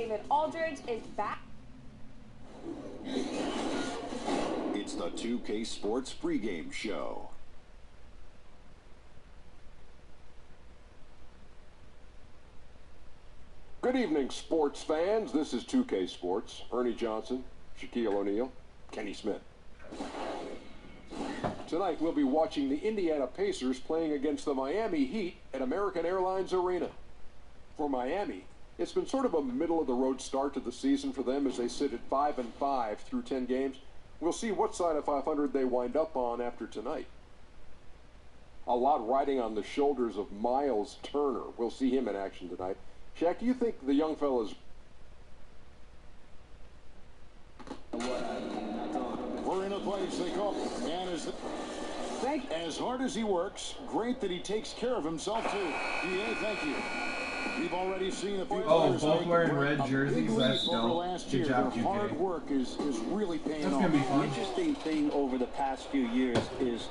David Aldridge is back. It's the 2K Sports pregame show. Good evening, sports fans. This is 2K Sports. Ernie Johnson, Shaquille O'Neal, Kenny Smith. Tonight, we'll be watching the Indiana Pacers playing against the Miami Heat at American Airlines Arena. For Miami, it's been sort of a middle-of-the-road start to the season for them as they sit at 5-5 through 10 games. We'll see what side of 500 they wind up on after tonight. A lot riding on the shoulders of Miles Turner. We'll see him in action tonight. Shaq, do you think the young fella's... We're in a place they call and as hard as he works, great that he takes care of himself too. DA, thank you. We've already seen a few players both wearing red jerseys. That's dope. Good job, their hard work is really paying off. That's gonna be fun. The interesting thing over the past few years is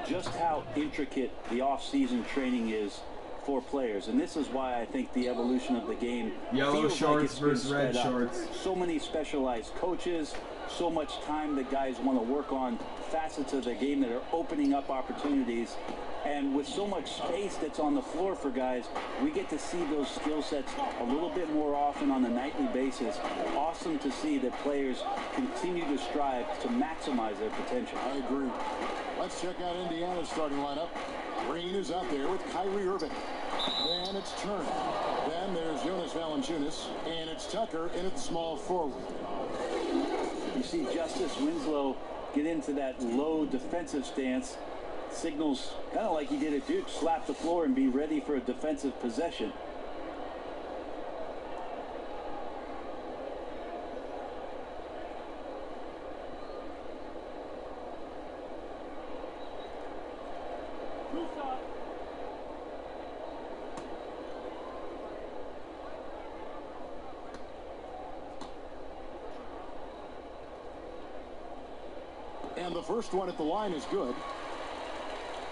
just how intricate the off-season training is for players, and this is why I think the evolution of the game yellow shorts like versus red shorts. So many specialized coaches, so much time that guys want to work on facets of their game that are opening up opportunities, and with so much space that's on the floor for guys, we get to see those skill sets a little bit more often on a nightly basis. Awesome to see that players continue to strive to maximize their potential. I agree. Let's check out Indiana's starting lineup. Green is out there with Kyrie Irving. Then it's Turner. Then there's Jonas Valanciunas. And it's Tucker in at the small forward. You see Justice Winslow get into that low defensive stance. Signals kind of like he did at Duke, slap the floor and be ready for a defensive possession. And the first one at the line is good.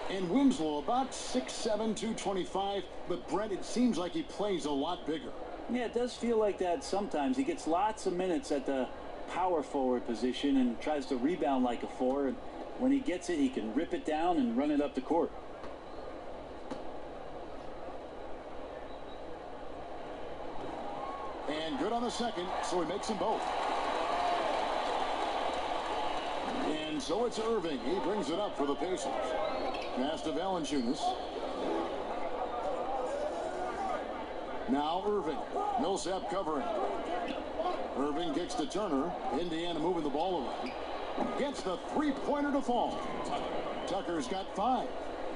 And Winslow about 6'7", 225, but Brent, it seems like he plays a lot bigger. Yeah, it does feel like that sometimes. He gets lots of minutes at the power forward position and tries to rebound like a four, and when he gets it, he can rip it down and run it up the court. And good on the second, so he makes them both. And so it's Irving. He brings it up for the Pacers. Pass to Valanciunas. Now Irving. Millsap covering. Irving kicks to Turner. Indiana moving the ball away. Gets the three-pointer to fall. Tucker's got 5.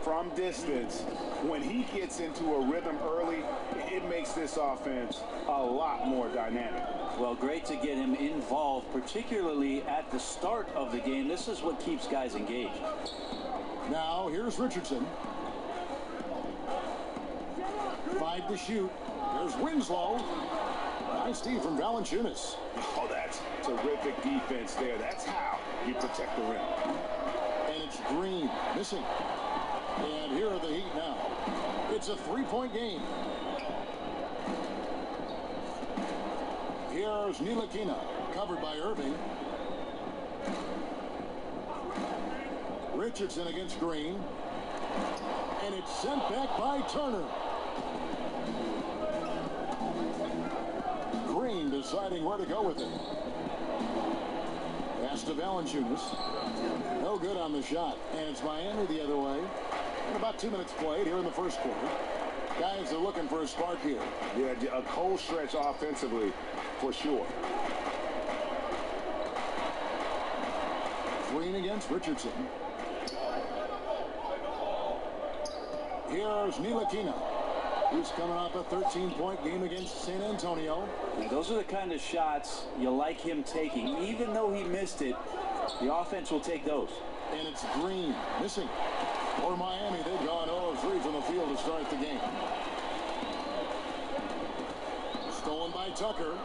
From distance, when he gets into a rhythm early, it makes this offense a lot more dynamic. Well, great to get him involved, particularly at the start of the game. This is what keeps guys engaged. Now, here's Richardson. 5 to shoot. There's Winslow. Nice D from Valanciunas. Oh, that's terrific defense there. That's how you protect the rim. And it's Green missing. And here are the Heat now. It's a 3-point game. Here's Ntilikina, covered by Irving. Richardson against Green. And it's sent back by Turner. Green deciding where to go with it. Pass to Valanciunas. No good on the shot. And it's Miami the other way. And about 2 minutes played here in the first quarter. Guys are looking for a spark here. Yeah, a cold stretch offensively, for sure. Green against Richardson. Here's Ntilikina. He's coming off a 13-point game against San Antonio. And those are the kind of shots you like him taking. Even though he missed it, the offense will take those. And it's Green missing. For Miami, they've gone 0-3 from the field to start the game. Stolen by Tucker.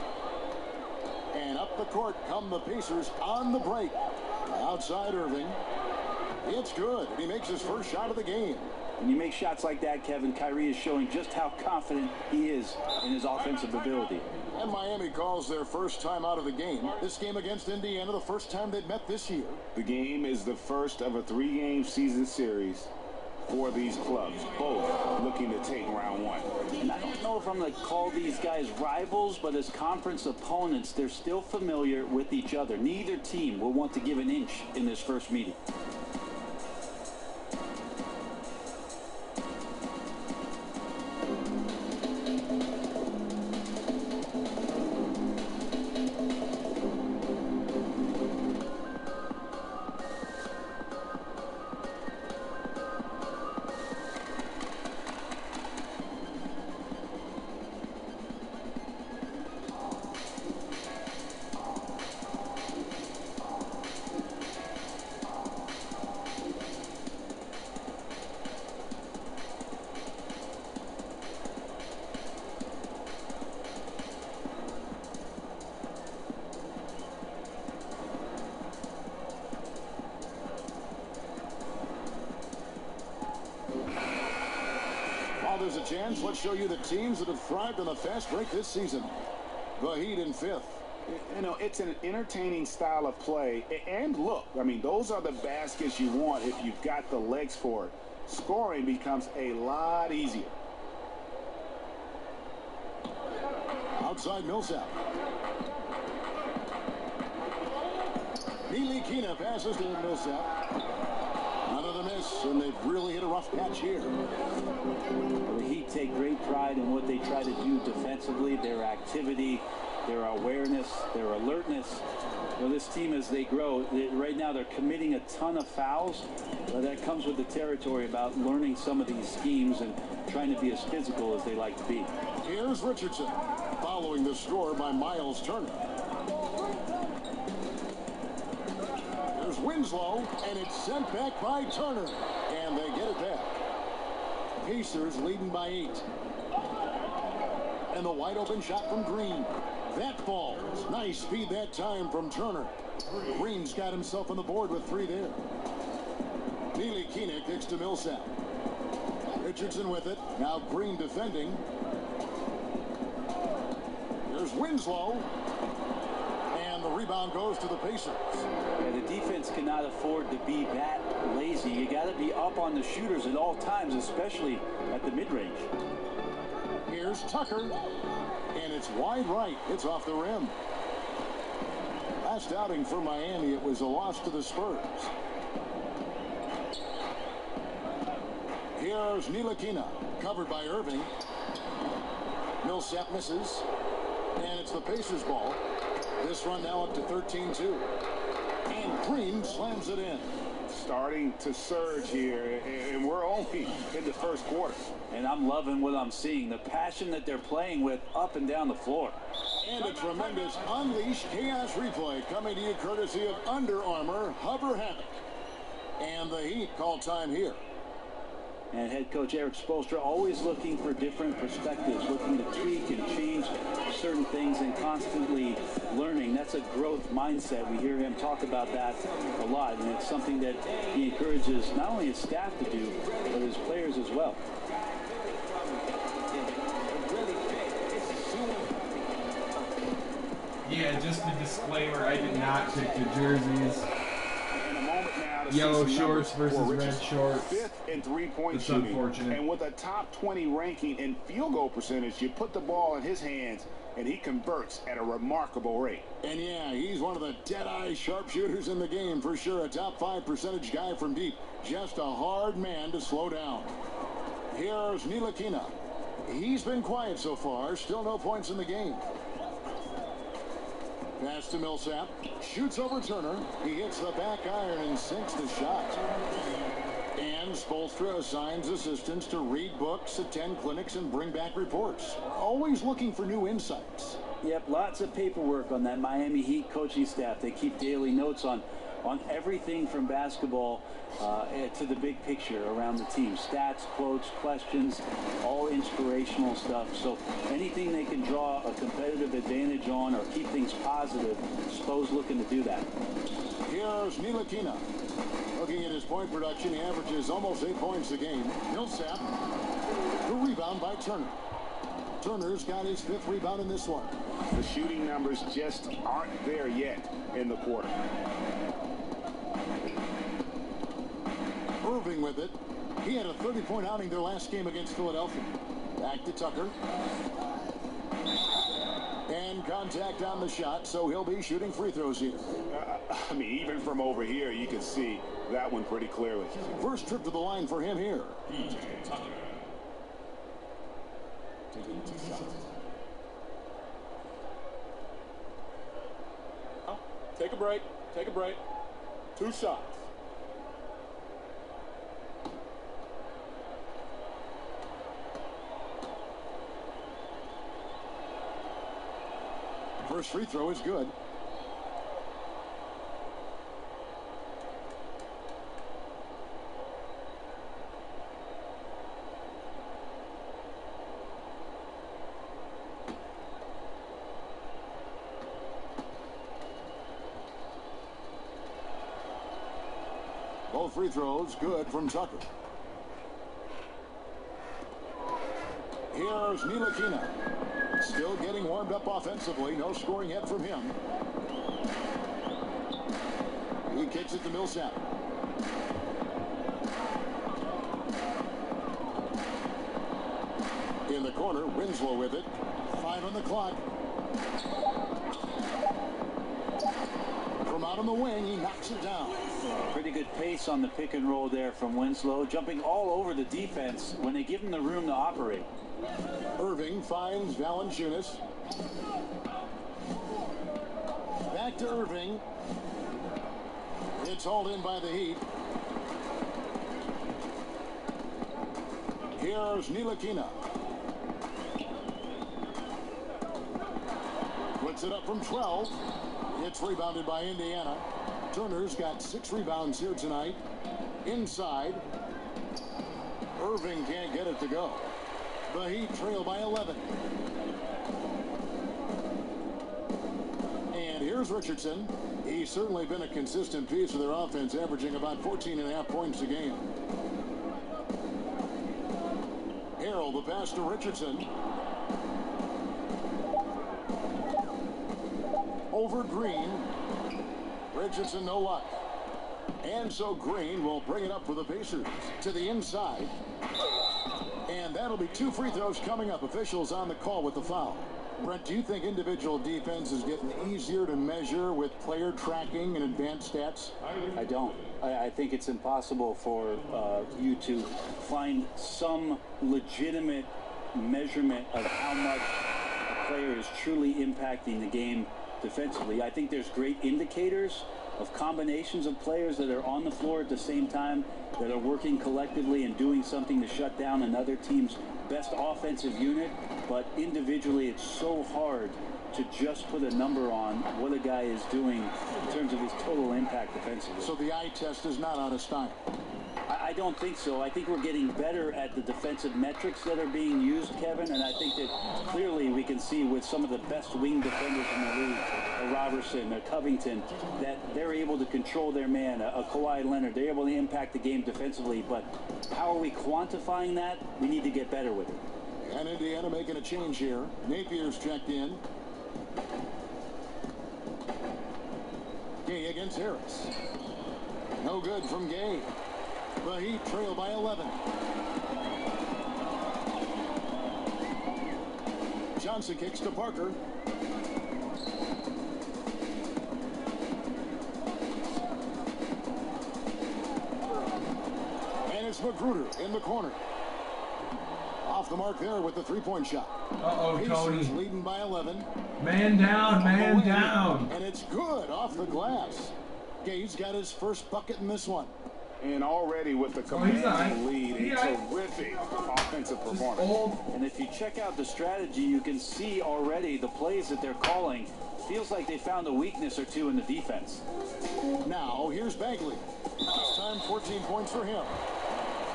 And up the court come the Pacers on the break. Outside Irving. It's good. He makes his first shot of the game. When you make shots like that, Kevin, Kyrie is showing just how confident he is in his offensive ability. And Miami calls their first time out of the game. This game against Indiana, the first time they've met this year. The game is the first of a 3-game season series for these clubs, both looking to take round one. And I don't know if I'm going to call these guys rivals, but as conference opponents, they're still familiar with each other. Neither team will want to give an inch in this first meeting. While there's a chance, let's show you the teams that have thrived on the fast break this season. The Heat in 5th. You know, it's an entertaining style of play. And look, I mean, those are the baskets you want if you've got the legs for it. Scoring becomes a lot easier. Outside Millsap. Neely Kina passes to Millsap. Another miss, and they've really hit a rough patch here. The Heat take great pride in what they try to do defensively, their activity, their awareness, their alertness. You know, this team, as they grow, right now they're committing a ton of fouls. That comes with the territory about learning some of these schemes and trying to be as physical as they like to be. Here's Richardson, following the score by Miles Turner. There's Winslow, and it's sent back by Turner, and they get it back. Pacers leading by 8. And the wide open shot from Green. That falls. Nice speed that time from Turner. Green's got himself on the board with 3 there. Neely Kina kicks to Millsap. Richardson with it. Now Green defending. There's Winslow. And the rebound goes to the Pacers. Yeah, the defense cannot afford to be that lazy. You got to be up on the shooters at all times, especially at the mid-range. Here's Tucker, and it's wide right. It's off the rim. Last outing for Miami, it was a loss to the Spurs. Here's Ntilikina, covered by Irving. Millsap misses, and it's the Pacers' ball. This run now up to 13-2. And Green slams it in. Starting to surge here, and we're only in the first quarter. And I'm loving what I'm seeing. The passion that they're playing with up and down the floor. And a tremendous Unleash Chaos replay coming to you courtesy of Under Armour Hover Havoc. And the Heat call time here. And head coach Eric Spoelstra always looking for different perspectives, looking to tweak and change certain things and constantly learning. That's a growth mindset. We hear him talk about that a lot, and it's something that he encourages not only his staff to do, but his players as well. Yeah, just a disclaimer, I did not pick the jerseys. In a moment now, to Yellow see some shorts numbers for versus red Richardson. shorts. 5th in three-point It's shooting. unfortunate. And with a top 20 ranking in field goal percentage, you put the ball in his hands, and he converts at a remarkable rate. And yeah, he's one of the dead-eye sharpshooters in the game for sure. A top 5 percentage guy from deep. Just a hard man to slow down. Here's Ntilikina. He's been quiet so far. Still no points in the game. Pass to Millsap. Shoots over Turner. He hits the back iron and sinks the shot. And Spoelstra assigns assistants to read books, attend clinics, and bring back reports. Always looking for new insights. Yep, lots of paperwork on that Miami Heat coaching staff. They keep daily notes on everything from basketball to the big picture around the team. Stats, quotes, questions, all inspirational stuff. So anything they can draw a competitive advantage on or keep things positive, Spo's looking to do that. Here's Ntilikina. Looking at his point production, he averages almost 8 points a game. Millsap. The rebound by Turner. Turner's got his 5th rebound in this one. The shooting numbers just aren't there yet in the quarter. Irving with it. He had a 30-point outing their last game against Philadelphia. Back to Tucker. And contact on the shot, so he'll be shooting free throws here. I mean, even from over here, you can see that one pretty clearly. First trip to the line for him here. Taking 2 shots. Take a break. Take a break. 2 shots. First free throw is good. Both free throws good from Tucker. Here's Ntilikina. Still getting warmed up offensively. No scoring yet from him. He kicks it to Millsap. In the corner, Winslow with it. 5 on the clock. From out on the wing, he knocks it down. Pretty good pace on the pick and roll there from Winslow, jumping all over the defense when they give him the room to operate. Irving finds Valanciunas. Back to Irving. It's hauled in by the Heat. Here's Ntilikina. Puts it up from 12. It's rebounded by Indiana. Turner's got 6 rebounds here tonight. Inside. Irving can't get it to go. The Heat trail by 11. And here's Richardson. He's certainly been a consistent piece of their offense, averaging about 14.5 points a game. Harrell, the pass to Richardson. Over Green. Richardson, no luck. And so Green will bring it up for the Pacers to the inside. And that'll be 2 free throws coming up. Officials on the call with the foul. Brent, do you think individual defense is getting easier to measure with player tracking and advanced stats? I don't. I think it's impossible for you to find some legitimate measurement of how much a player is truly impacting the game defensively. I think there's great indicators of combinations of players that are on the floor at the same time, that are working collectively and doing something to shut down another team's best offensive unit. But individually, it's so hard to just put a number on what a guy is doing in terms of his total impact defensively. So the eye test is not out of style. I don't think so. I think we're getting better at the defensive metrics that are being used, Kevin, and I think that clearly we can see with some of the best wing defenders in the league, a Robertson, a Covington, that they're able to control their man, a Kawhi Leonard. They're able to impact the game defensively, but how are we quantifying that? We need to get better with it. And Indiana making a change here. Napier's checked in. Gay against Harris. No good from Gay. The Heat trail by 11. Johnson kicks to Parker. And it's Magruder in the corner. Off the mark there with the three-point shot. Uh-oh, Tony. Pacers leading by 11. Man down, man down. And it's good off the glass. Gay's got his first bucket in this one. And already with the commanding lead, a terrific offensive performance. And if you check out the strategy, you can see already the plays that they're calling. Feels like they found a weakness or two in the defense. Now, here's Bagley. This time, 14 points for him.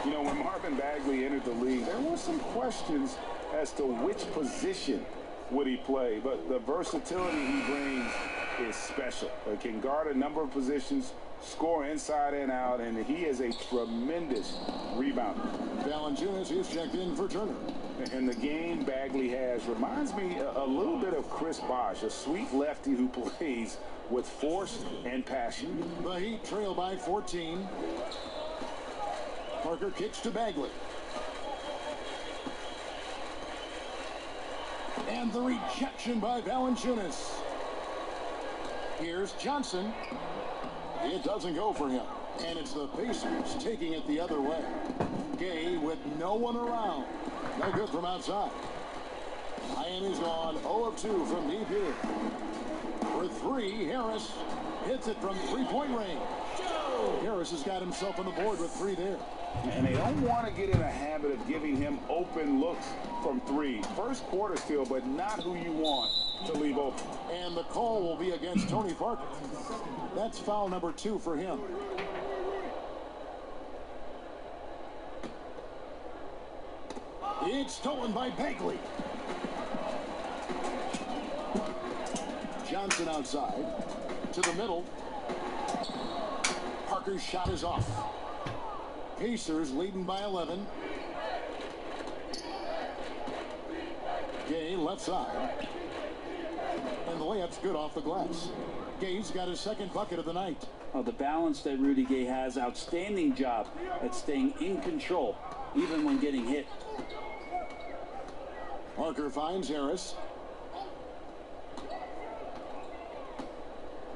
You know, when Marvin Bagley entered the league, there were some questions as to which position would he play. But the versatility he brings is special. He can guard a number of positions, score inside and out, and he is a tremendous rebounder. Valanciunas is checked in for Turner. And the game Bagley has reminds me a little bit of Chris Bosh, a sweet lefty who plays with force and passion. The Heat trail by 14. Parker kicks to Bagley. And the rejection by Valanciunas. Here's Johnson. It doesn't go for him. And it's the Pacers taking it the other way. Gay with no one around. No good from outside. Miami's gone 0 of 2 from deep here. For three, Harris hits it from three-point range. Harris has got himself on the board with three there. And they don't want to get in a habit of giving him open looks from three. First quarter still, but not who you want to leave open. And the call will be against Tony Parker. That's foul number 2 for him. It's stolen by Bagley. Johnson outside. To the middle. Parker's shot is off. Pacers leading by 11. Gay left side. And the layup's good off the glass. Gay's got his second bucket of the night. Oh, the balance that Rudy Gay has, outstanding job at staying in control, even when getting hit. Parker finds Harris.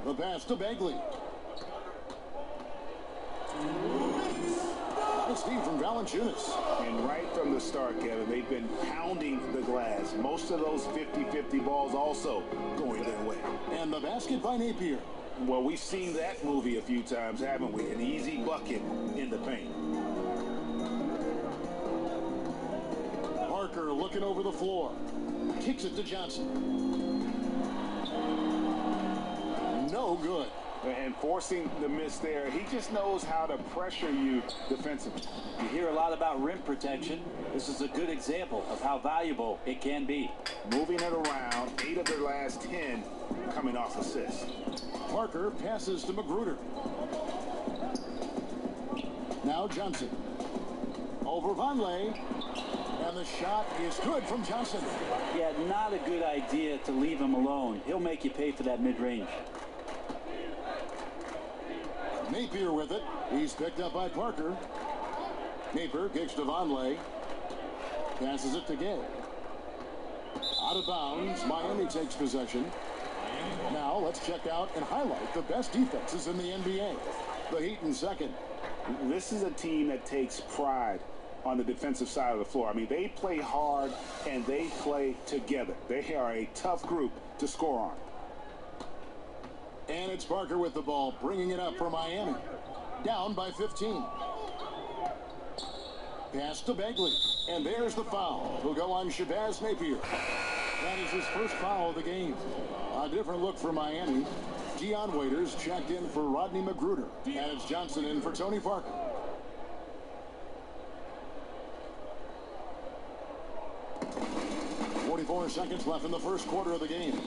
The pass to Bagley. Nice feed from Valanciunas. And right from the start, Kevin, they've been pounding the glass. Most of those 50-50 balls also going their way. And the basket by Napier. Well, we've seen that movie a few times, haven't we? An easy bucket in the paint. Parker looking over the floor. Kicks it to Johnson. No good. And forcing the miss there, he just knows how to pressure you defensively. You hear a lot about rim protection. This is a good example of how valuable it can be. Moving it around, 8 of their last 10 coming off assists. Parker passes to Magruder. Now Johnson. Over Vonleh. And the shot is good from Johnson. Yeah, not a good idea to leave him alone. He'll make you pay for that mid-range. Napier with it. He's picked up by Parker. Napier kicks to Vonleh. Passes it to Gay. Out of bounds. Miami takes possession. Now let's check out and highlight the best defenses in the NBA. The Heat in second. This is a team that takes pride on the defensive side of the floor. I mean, they play hard and they play together. They are a tough group to score on. And it's Parker with the ball, bringing it up for Miami. Down by 15. Pass to Bagley. And there's the foul. Will go on Shabazz Napier. That is his first foul of the game. A different look for Miami. Dion Waiters checked in for Rodney Magruder. And it's Johnson in for Tony Parker. .44 seconds left in the first quarter of the game.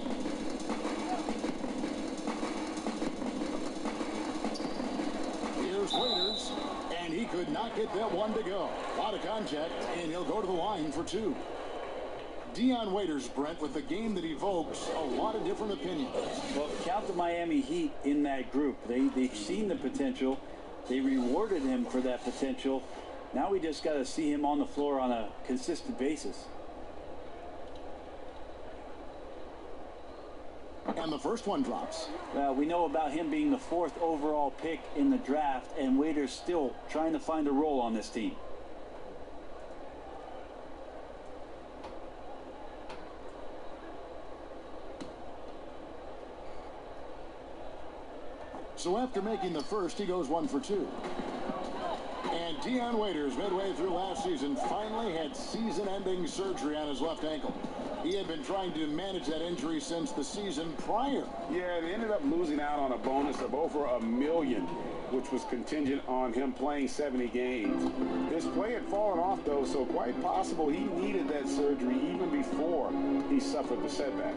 Here's Waiters, and he could not get that one to go. A lot of contact, and he'll go to the line for 2. Dion Waiters, Brent, with the game that evokes a lot of different opinions. Well, count the Miami Heat in that group. They've seen the potential. They rewarded him for that potential. Now we just got to see him on the floor on a consistent basis. And the first one drops. We know about him being the 4th overall pick in the draft, and Waiters still trying to find a role on this team. So after making the first, he goes 1 for 2. And Dion Waiters, midway through last season, finally had season-ending surgery on his left ankle. He had been trying to manage that injury since the season prior. Yeah, they ended up losing out on a bonus of over $1 million, which was contingent on him playing 70 games. His play had fallen off, though, so quite possible he needed that surgery even before he suffered the setback.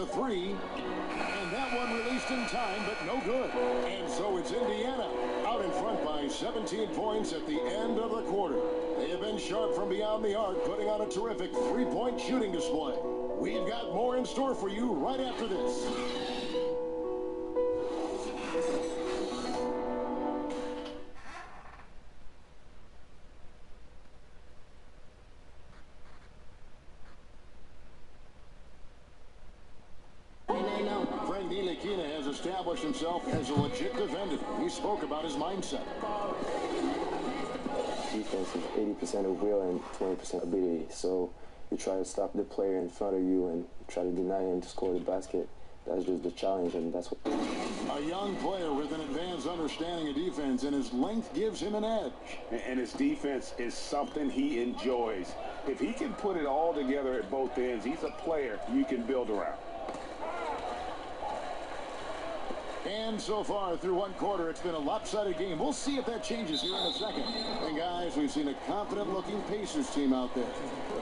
a three. And that one released in time, but no good. And so it's Indiana out in front by 17 points at the end of the quarter. They have been sharp from beyond the arc, putting on a terrific three-point shooting display. We've got more in store for you right after this. Has established himself as a legit defender. He spoke about his mindset. Defense is 80% of will and 20% ability. So you try to stop the player in front of you and try to deny him to score the basket. That's just the challenge, and that's what... A young player with an advanced understanding of defense, and his length gives him an edge. And his defense is something he enjoys. If he can put it all together at both ends, he's a player you can build around. And so far, through one quarter, it's been a lopsided game. We'll see if that changes here in a second. And guys, we've seen a confident-looking Pacers team out there.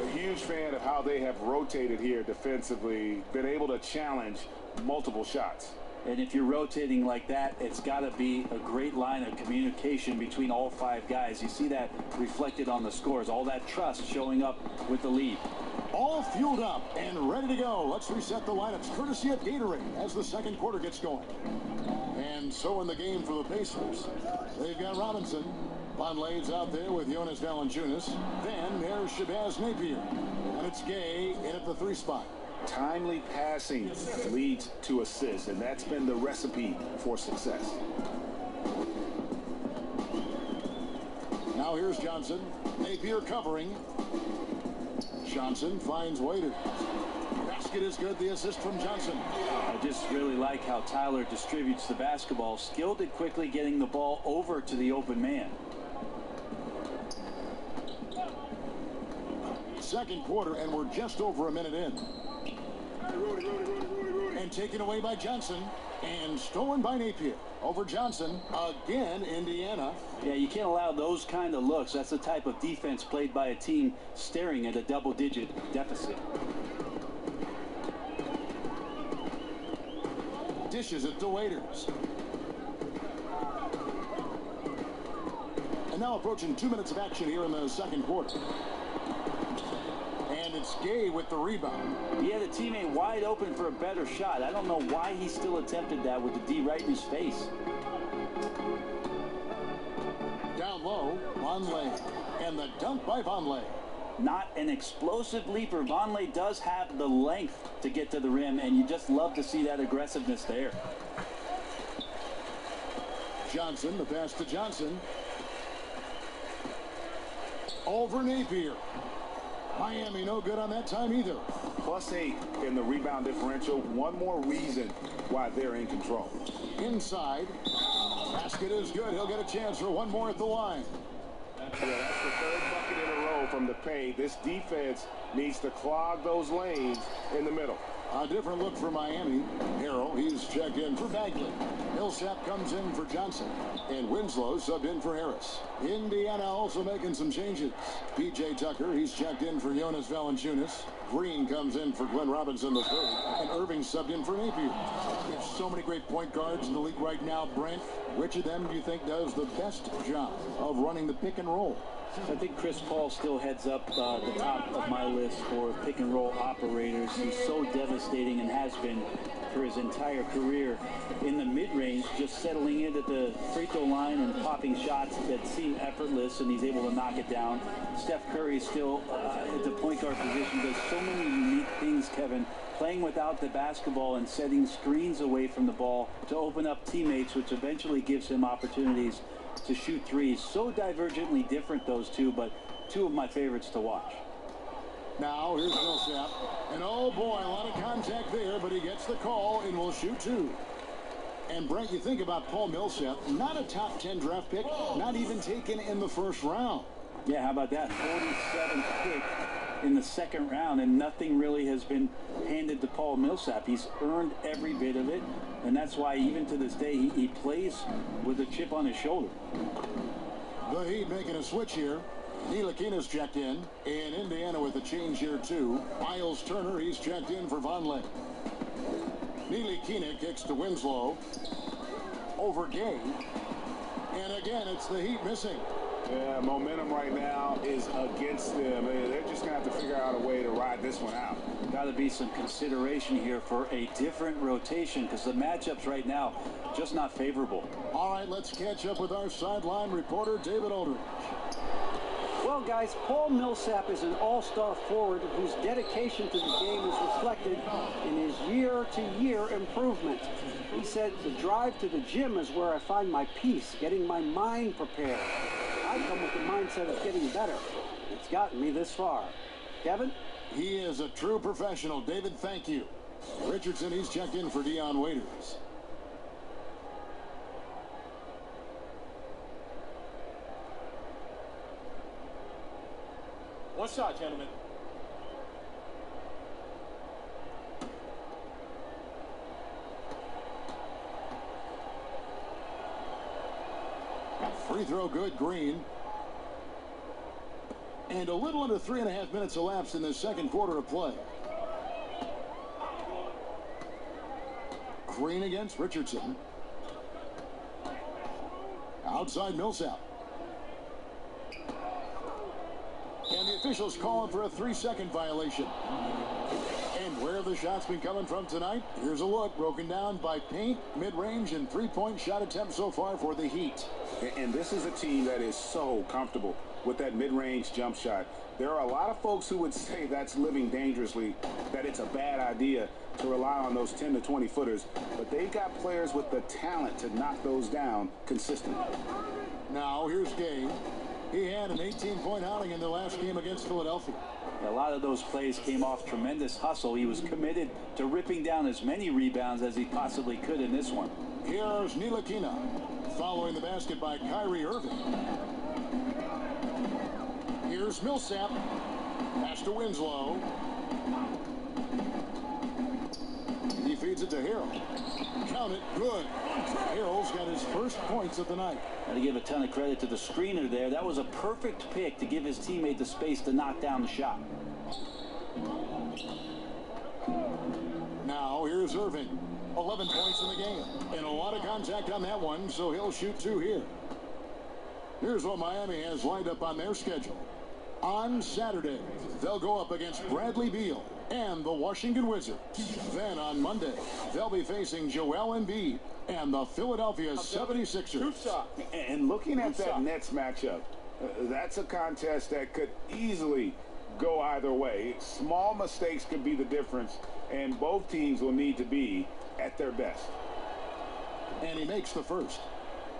A huge fan of how they have rotated here defensively, been able to challenge multiple shots. And if you're rotating like that, it's got to be a great line of communication between all five guys. You see that reflected on the scores, all that trust showing up with the lead. All fueled up and ready to go. Let's reset the lineups courtesy of Gatorade as the second quarter gets going. And so in the game for the Pacers, they've got Robinson. Vonleh's out there with Jonas Valanciunas. Then there's Shabazz Napier. And it's Gay in at the three spot. Timely passing leads to assists, and that's been the recipe for success. Now here's Johnson. Napier covering. Johnson finds Waiter. Basket is good. The assist from Johnson. I just really like how Tyler distributes the basketball, skilled at quickly getting the ball over to the open man. Second quarter, and we're just over a minute in. And taken away by Johnson. And stolen by Napier. Over Johnson. Again, Indiana. Yeah, you can't allow those kind of looks. That's the type of defense played by a team staring at a double-digit deficit. Dishes it to Waiters. And now approaching 2 minutes of action here in the second quarter. And it's Gay with the rebound. He had a teammate wide open for a better shot. I don't know why he still attempted that with the D right in his face. Down low, Vonleh. And the dunk by Vonleh. Not an explosive leaper. Vonleh does have the length to get to the rim, and you just love to see that aggressiveness there. Johnson, the pass to Johnson. Over Napier. Miami no good on that time either. +8 in the rebound differential. One more reason why they're in control. Inside. Basket is good. He'll get a chance for one more at the line. Yeah, that's the third bucket in a row from the paint. This defense needs to clog those lanes in the middle. A different look for Miami. Harrell, he's checked in for Bagley. Millsap comes in for Johnson. And Winslow subbed in for Harris. Indiana also making some changes. P.J. Tucker, he's checked in for Jonas Valanciunas. Green comes in for Glenn Robinson III. And Irving subbed in for Napier. There's so many great point guards in the league right now, Brent. Which of them do you think does the best job of running the pick and roll? I think Chris Paul still heads up the top of my list for pick and roll operators. He's so devastating and has been for his entire career in the mid-range, just settling in at the free throw line and popping shots that seem effortless, and he's able to knock it down. Steph Curry still at the point guard position does so many unique things, Kevin, playing without the basketball and setting screens away from the ball to open up teammates, which eventually gives him opportunities to shoot threes. So divergently different, those two, but two of my favorites to watch. Now here's Millsap, and oh boy, a lot of contact there, but he gets the call and will shoot two. And Brent, you think about Paul Millsap, not a top 10 draft pick, not even taken in the first round. Yeah, how about that? 47th pick in the second round, and nothing really has been handed to Paul Millsap. He's earned every bit of it, and that's why even to this day he plays with a chip on his shoulder. The Heat making a switch here. Ntilikina's checked in, and Indiana with a change here too. Miles Turner, he's checked in for Vonleh. Neely-Kina kicks to Winslow. Over Gay. And again, it's the Heat missing. Yeah, momentum right now is against them. They're just going to have to figure out a way to ride this one out. Got to be some consideration here for a different rotation because the matchups right now just not favorable. All right, let's catch up with our sideline reporter, David Aldridge. Well, guys, Paul Millsap is an all-star forward whose dedication to the game is reflected in his year-to-year improvement. He said, the drive to the gym is where I find my peace, getting my mind prepared. I come with the mindset of getting better. It's gotten me this far. Kevin? He is a true professional. David, thank you. Richardson, he's checked in for Dion Waiters. One shot, gentlemen. Free throw good, Green. And a little under 3.5 minutes elapsed in the second quarter of play. Green against Richardson. Outside Millsap. And the officials calling for a 3-second violation. And where have the shots been coming from tonight? Here's a look broken down by paint, mid-range, and three-point shot attempts so far for the Heat. And this is a team that is so comfortable with that mid-range jump shot. There are a lot of folks who would say that's living dangerously, that it's a bad idea to rely on those 10 to 20 footers, but they've got players with the talent to knock those down consistently. Now here's Gay. He had an 18-point outing in the last game against Philadelphia. A lot of those plays came off tremendous hustle. He was committed to ripping down as many rebounds as he possibly could in this one. Here's Neely-Kina following the basket by Kyrie Irving. Here's Millsap. Pass to Winslow. He feeds it to Harrell. Count it. Good. Harrell's got his first points of the night. Got to give a ton of credit to the screener there. That was a perfect pick to give his teammate the space to knock down the shot. Now here's Irving. 11 points in the game. And a lot of contact on that one, so he'll shoot 2 here. Here's what Miami has lined up on their schedule. On Saturday, they'll go up against Bradley Beal and the Washington Wizards. Then on Monday, they'll be facing Joel Embiid and the Philadelphia 76ers. And looking at that Nets matchup, that's a contest that could easily go either way. Small mistakes could be the difference, and both teams will need to be at their best. And he makes the first.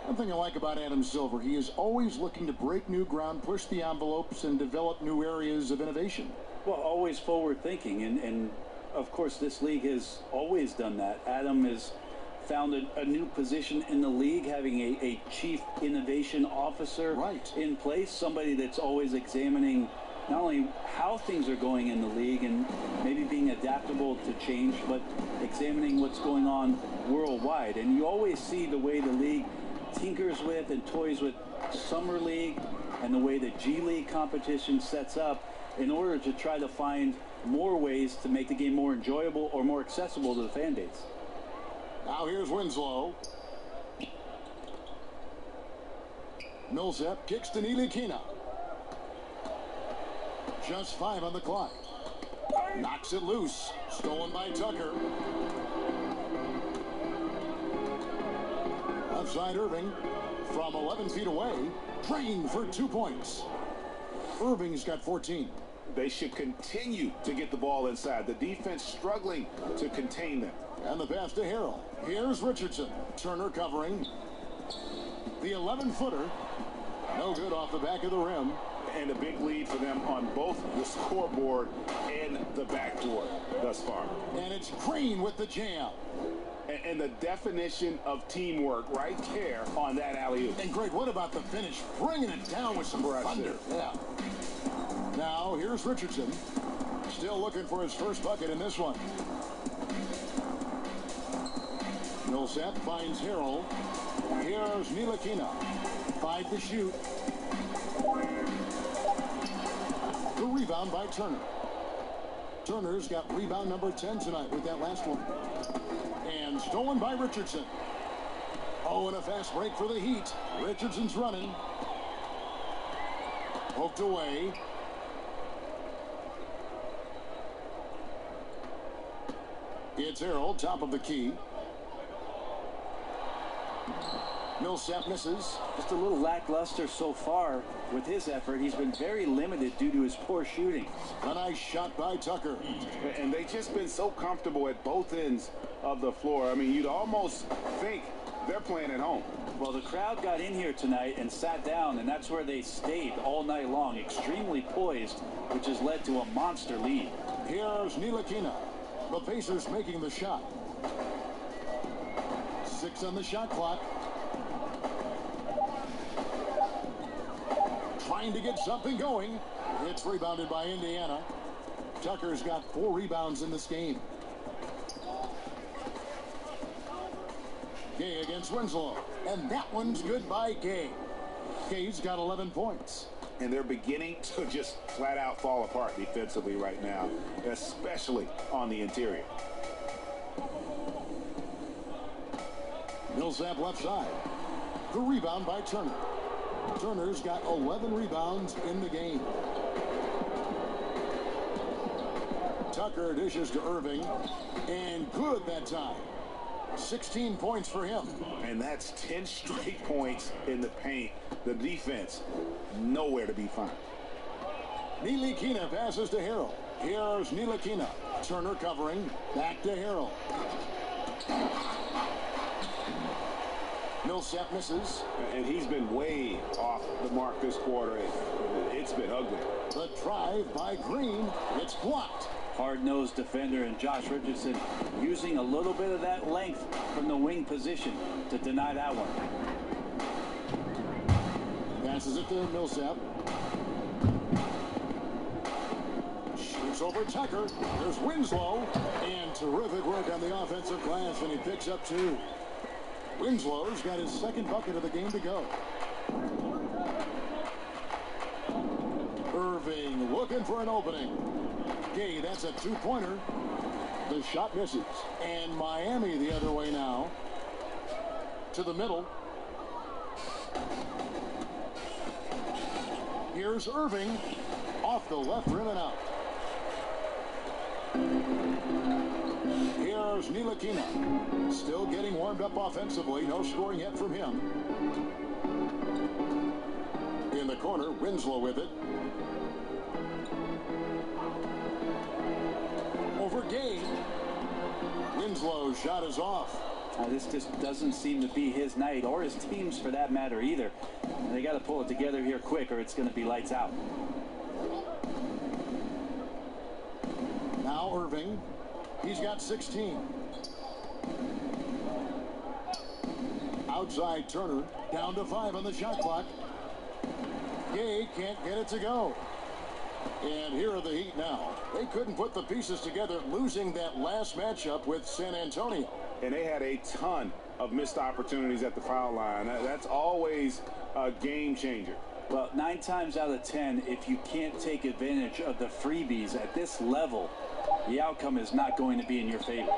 One thing I like about Adam Silver, he is always looking to break new ground, push the envelopes, and develop new areas of innovation. Well, always forward thinking, and of course this league has always done that. Adam has found a new position in the league, having a chief innovation officer in place, somebody that's always examining not only how things are going in the league and maybe being adaptable to change, but examining what's going on worldwide. And you always see the way the league tinkers with and toys with Summer League and the way the G League competition sets up in order to try to find more ways to make the game more enjoyable or more accessible to the fan base. Now here's Winslow. Millsap kicks to Neely-Kina. Just 5 on the clock. Knocks it loose. Stolen by Tucker. Outside Irving. From 11 feet away. Trained for 2 points. Irving's got 14. They should continue to get the ball inside. The defense struggling to contain them. And the pass to Harrell. Here's Richardson. Turner covering. The 11-footer. No good off the back of the rim. And a big lead for them on both the scoreboard and the backboard thus far. And it's Green with the jam. And the definition of teamwork right there on that alley-oop. And Greg, what about the finish? Bringing it down with some thunder. Yeah. Now, here's Richardson. Still looking for his first bucket in this one. Millsap finds Harrell. Here's Neely-Kina. 5 to shoot. The rebound by Turner. Turner's got rebound number 10 tonight with that last one. And stolen by Richardson. Oh, and a fast break for the Heat. Richardson's running. Poked away. It's Harold, top of the key. Millsap misses. Just a little lackluster so far with his effort. He's been very limited due to his poor shooting. A nice shot by Tucker. And they've just been so comfortable at both ends of the floor. I mean, you'd almost think they're playing at home. Well, the crowd got in here tonight and sat down, and that's where they stayed all night long, extremely poised, which has led to a monster lead. Here's Ntilikina. The Pacers making the shot. 6 on the shot clock. Trying to get something going. It's rebounded by Indiana. Tucker's got 4 rebounds in this game. Gay against Winslow. And that one's good by Gay. Gay's got 11 points. And they're beginning to just flat out fall apart defensively right now, especially on the interior. Millsap left side. The rebound by Turner. Turner's got 11 rebounds in the game. Tucker dishes to Irving. And good that time. 16 points for him. And that's 10 straight points in the paint. The defense, nowhere to be found. Ntilikina passes to Harrell. Here's Ntilikina. Turner covering. Back to Harrell. Millsap misses. And he's been way off the mark this quarter. It's been ugly. The drive by Green. It's blocked. Hard-nosed defender and Josh Richardson using a little bit of that length from the wing position to deny that one. Passes it to Millsap. Shoots over Tucker. There's Winslow. And terrific work on the offensive glass, and he picks up 2. Winslow's got his second bucket of the game to go. Irving looking for an opening. Gay, that's a 2-pointer. The shot misses. And Miami the other way now. To the middle. Here's Irving. Off the left rim and out. Here's Ntilikina. Still getting warmed up offensively. No scoring yet from him. In the corner, Winslow with it. Over Gay. Winslow's shot is off. This just doesn't seem to be his night, or his team's for that matter either. And they got to pull it together here quick, or it's going to be lights out. Now Irving. He's got 16. Outside Turner. Down to 5 on the shot clock. Gay can't get it to go. And here are the Heat now. They couldn't put the pieces together, losing that last matchup with San Antonio. And they had a ton of missed opportunities at the foul line. That's always a game changer. Well, 9 times out of 10, if you can't take advantage of the freebies at this level, the outcome is not going to be in your favor.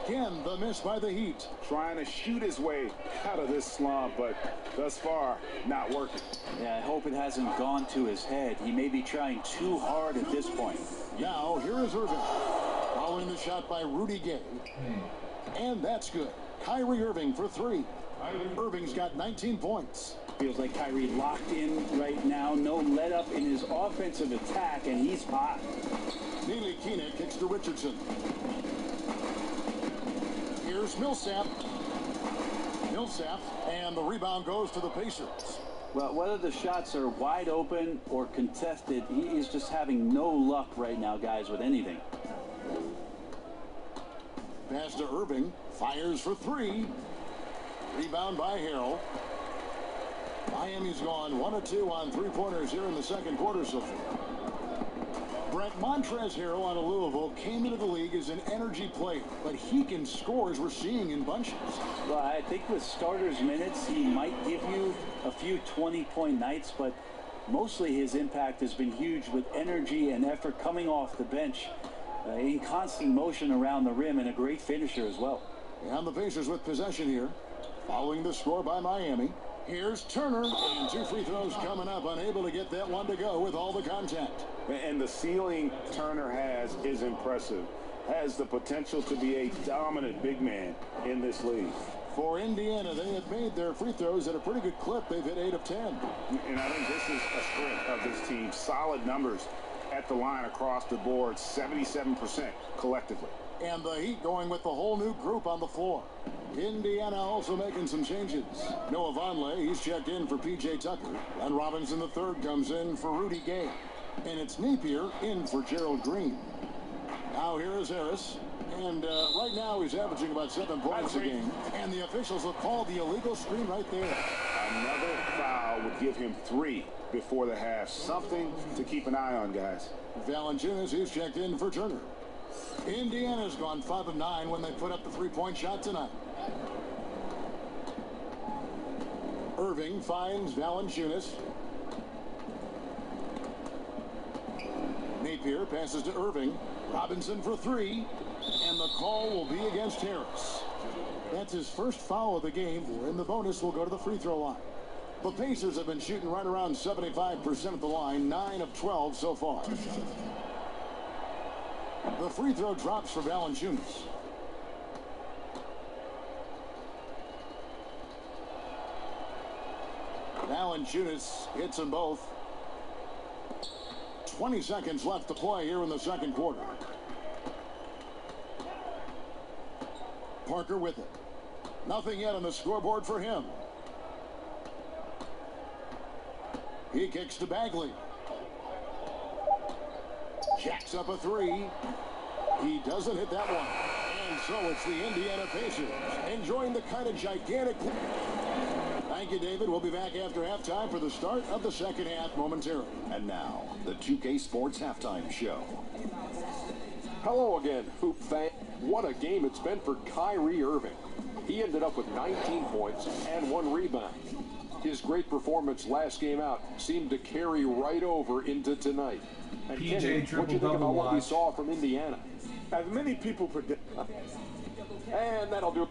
Again, the miss by the Heat. Trying to shoot his way out of this slump, but thus far, not working. Yeah, I hope it hasn't gone to his head. He may be trying too hard at this point. Now, here is Irving. Following the shot by Rudy Gay. And that's good. Kyrie Irving for 3. Irving's got 19 points. Feels like Kyrie locked in right now. No let up in his offensive attack, and he's hot. Ntilikina kicks to Richardson. Here's Millsap. Millsap, and the rebound goes to the Pacers. Well, whether the shots are wide open or contested, he is just having no luck right now, guys, with anything. Pass to Irving. Fires for 3. Rebound by Harrell. Miami's gone 1 of 2 on 3-pointers here in the second quarter so far. Brett Montrezl Harrell out of Louisville came into the league as an energy player, but he can score as we're seeing in bunches. Well, I think with starters minutes, he might give you a few 20-point nights, but mostly his impact has been huge with energy and effort coming off the bench, in constant motion around the rim, and a great finisher as well. And the Pacers with possession here, following the score by Miami. Here's Turner, and 2 free throws coming up, unable to get that one to go with all the contact. And the ceiling Turner has is impressive. Has the potential to be a dominant big man in this league. For Indiana, they have made their free throws at a pretty good clip. They've hit 8 of 10. And I think this is a strength of this team. Solid numbers at the line across the board, 77% collectively. And the Heat going with the whole new group on the floor. Indiana also making some changes. Noah Vonleh, he's checked in for P.J. Tucker. And Robinson III comes in for Rudy Gay. And it's Napier in for Gerald Green. Now here is Harris. And right now he's averaging about 7 points a game. And the officials will call the illegal screen right there. Another foul would give him 3 before the half. Something to keep an eye on, guys. Valanciunas, he's checked in for Turner. Indiana's gone 5 of 9 when they put up the 3-point shot tonight. Irving finds Valanciunas. Napier passes to Irving. Robinson for 3. And the call will be against Harris. That's his first foul of the game, and the bonus will go to the free throw line. The Pacers have been shooting right around 75% at the line, 9 of 12 so far. The free throw drops for Valanciunas. Valanciunas hits them both. 20 seconds left to play here in the second quarter. Parker with it. Nothing yet on the scoreboard for him. He kicks to Bagley. Jacks up a 3. He doesn't hit that one. And so it's the Indiana Pacers enjoying the kind of gigantic... Thank you, David. We'll be back after halftime for the start of the second half momentarily. And now, the 2K Sports Halftime Show. Hello again, Hoop fan. What a game it's been for Kyrie Irving. He ended up with 19 points and 1 rebound. His great performance last game out seemed to carry right over into tonight. And PJ Kenny, what do you think about what we saw from Indiana? As many people predict. And that'll do it.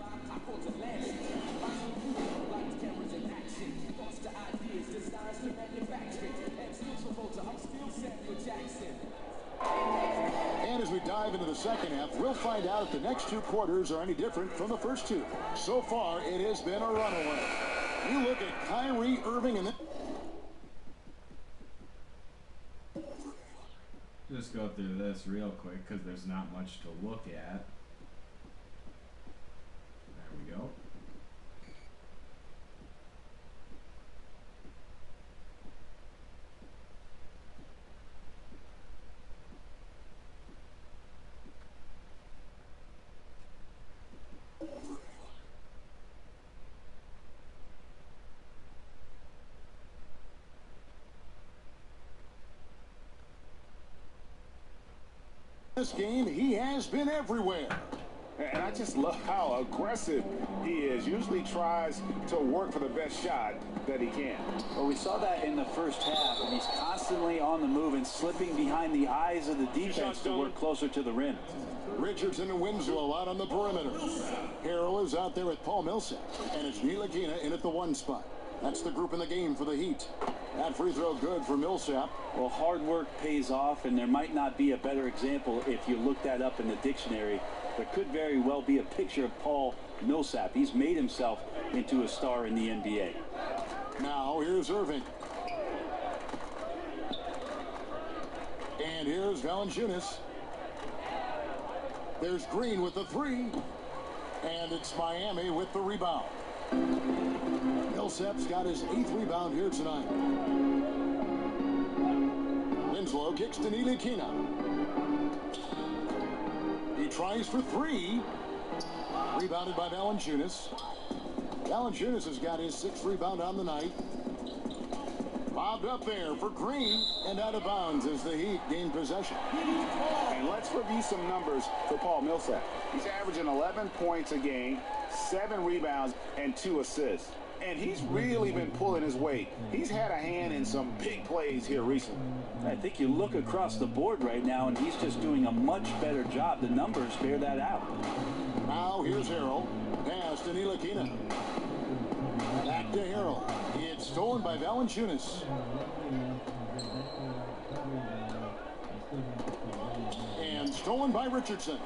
And as we dive into the second half, we'll find out if the next 2 quarters are any different from the first 2. So far, it has been a runaway. You look at Kyrie Irving and then... Just go through this real quick because there's not much to look at. There we go. This game, he has been everywhere. And I just love how aggressive he is. Usually tries to work for the best shot that he can. Well, we saw that in the first half, and he's constantly on the move and slipping behind the eyes of the defense to work closer to the rim. Richardson and Winslow out on the perimeter. Harrell is out there with Paul Millsap, and it's Ntilikina in at the 1 spot. That's the group in the game for the Heat. That free throw good for Millsap. Well, hard work pays off, and there might not be a better example if you look that up in the dictionary. There could very well be a picture of Paul Millsap. He's made himself into a star in the NBA. Now here's Irving. And here's Valanciunas. There's Green with the 3. And it's Miami with the rebound. Millsap's got his 8th rebound here tonight. Winslow kicks to Ntilikina. He tries for 3. Rebounded by Valanciunas. Valanciunas has got his 6th rebound on the night. Bobbed up there for Green and out of bounds as the Heat gain possession. And let's review some numbers for Paul Millsap. He's averaging 11 points a game, 7 rebounds, and 2 assists. And he's really been pulling his weight. He's had a hand in some big plays here recently. I think you look across the board right now, and he's just doing a much better job. The numbers bear that out. Now here's Harrell. Pass to Ntilikina. Back to Harrell. It's stolen by Valanciunas. And stolen by Richardson.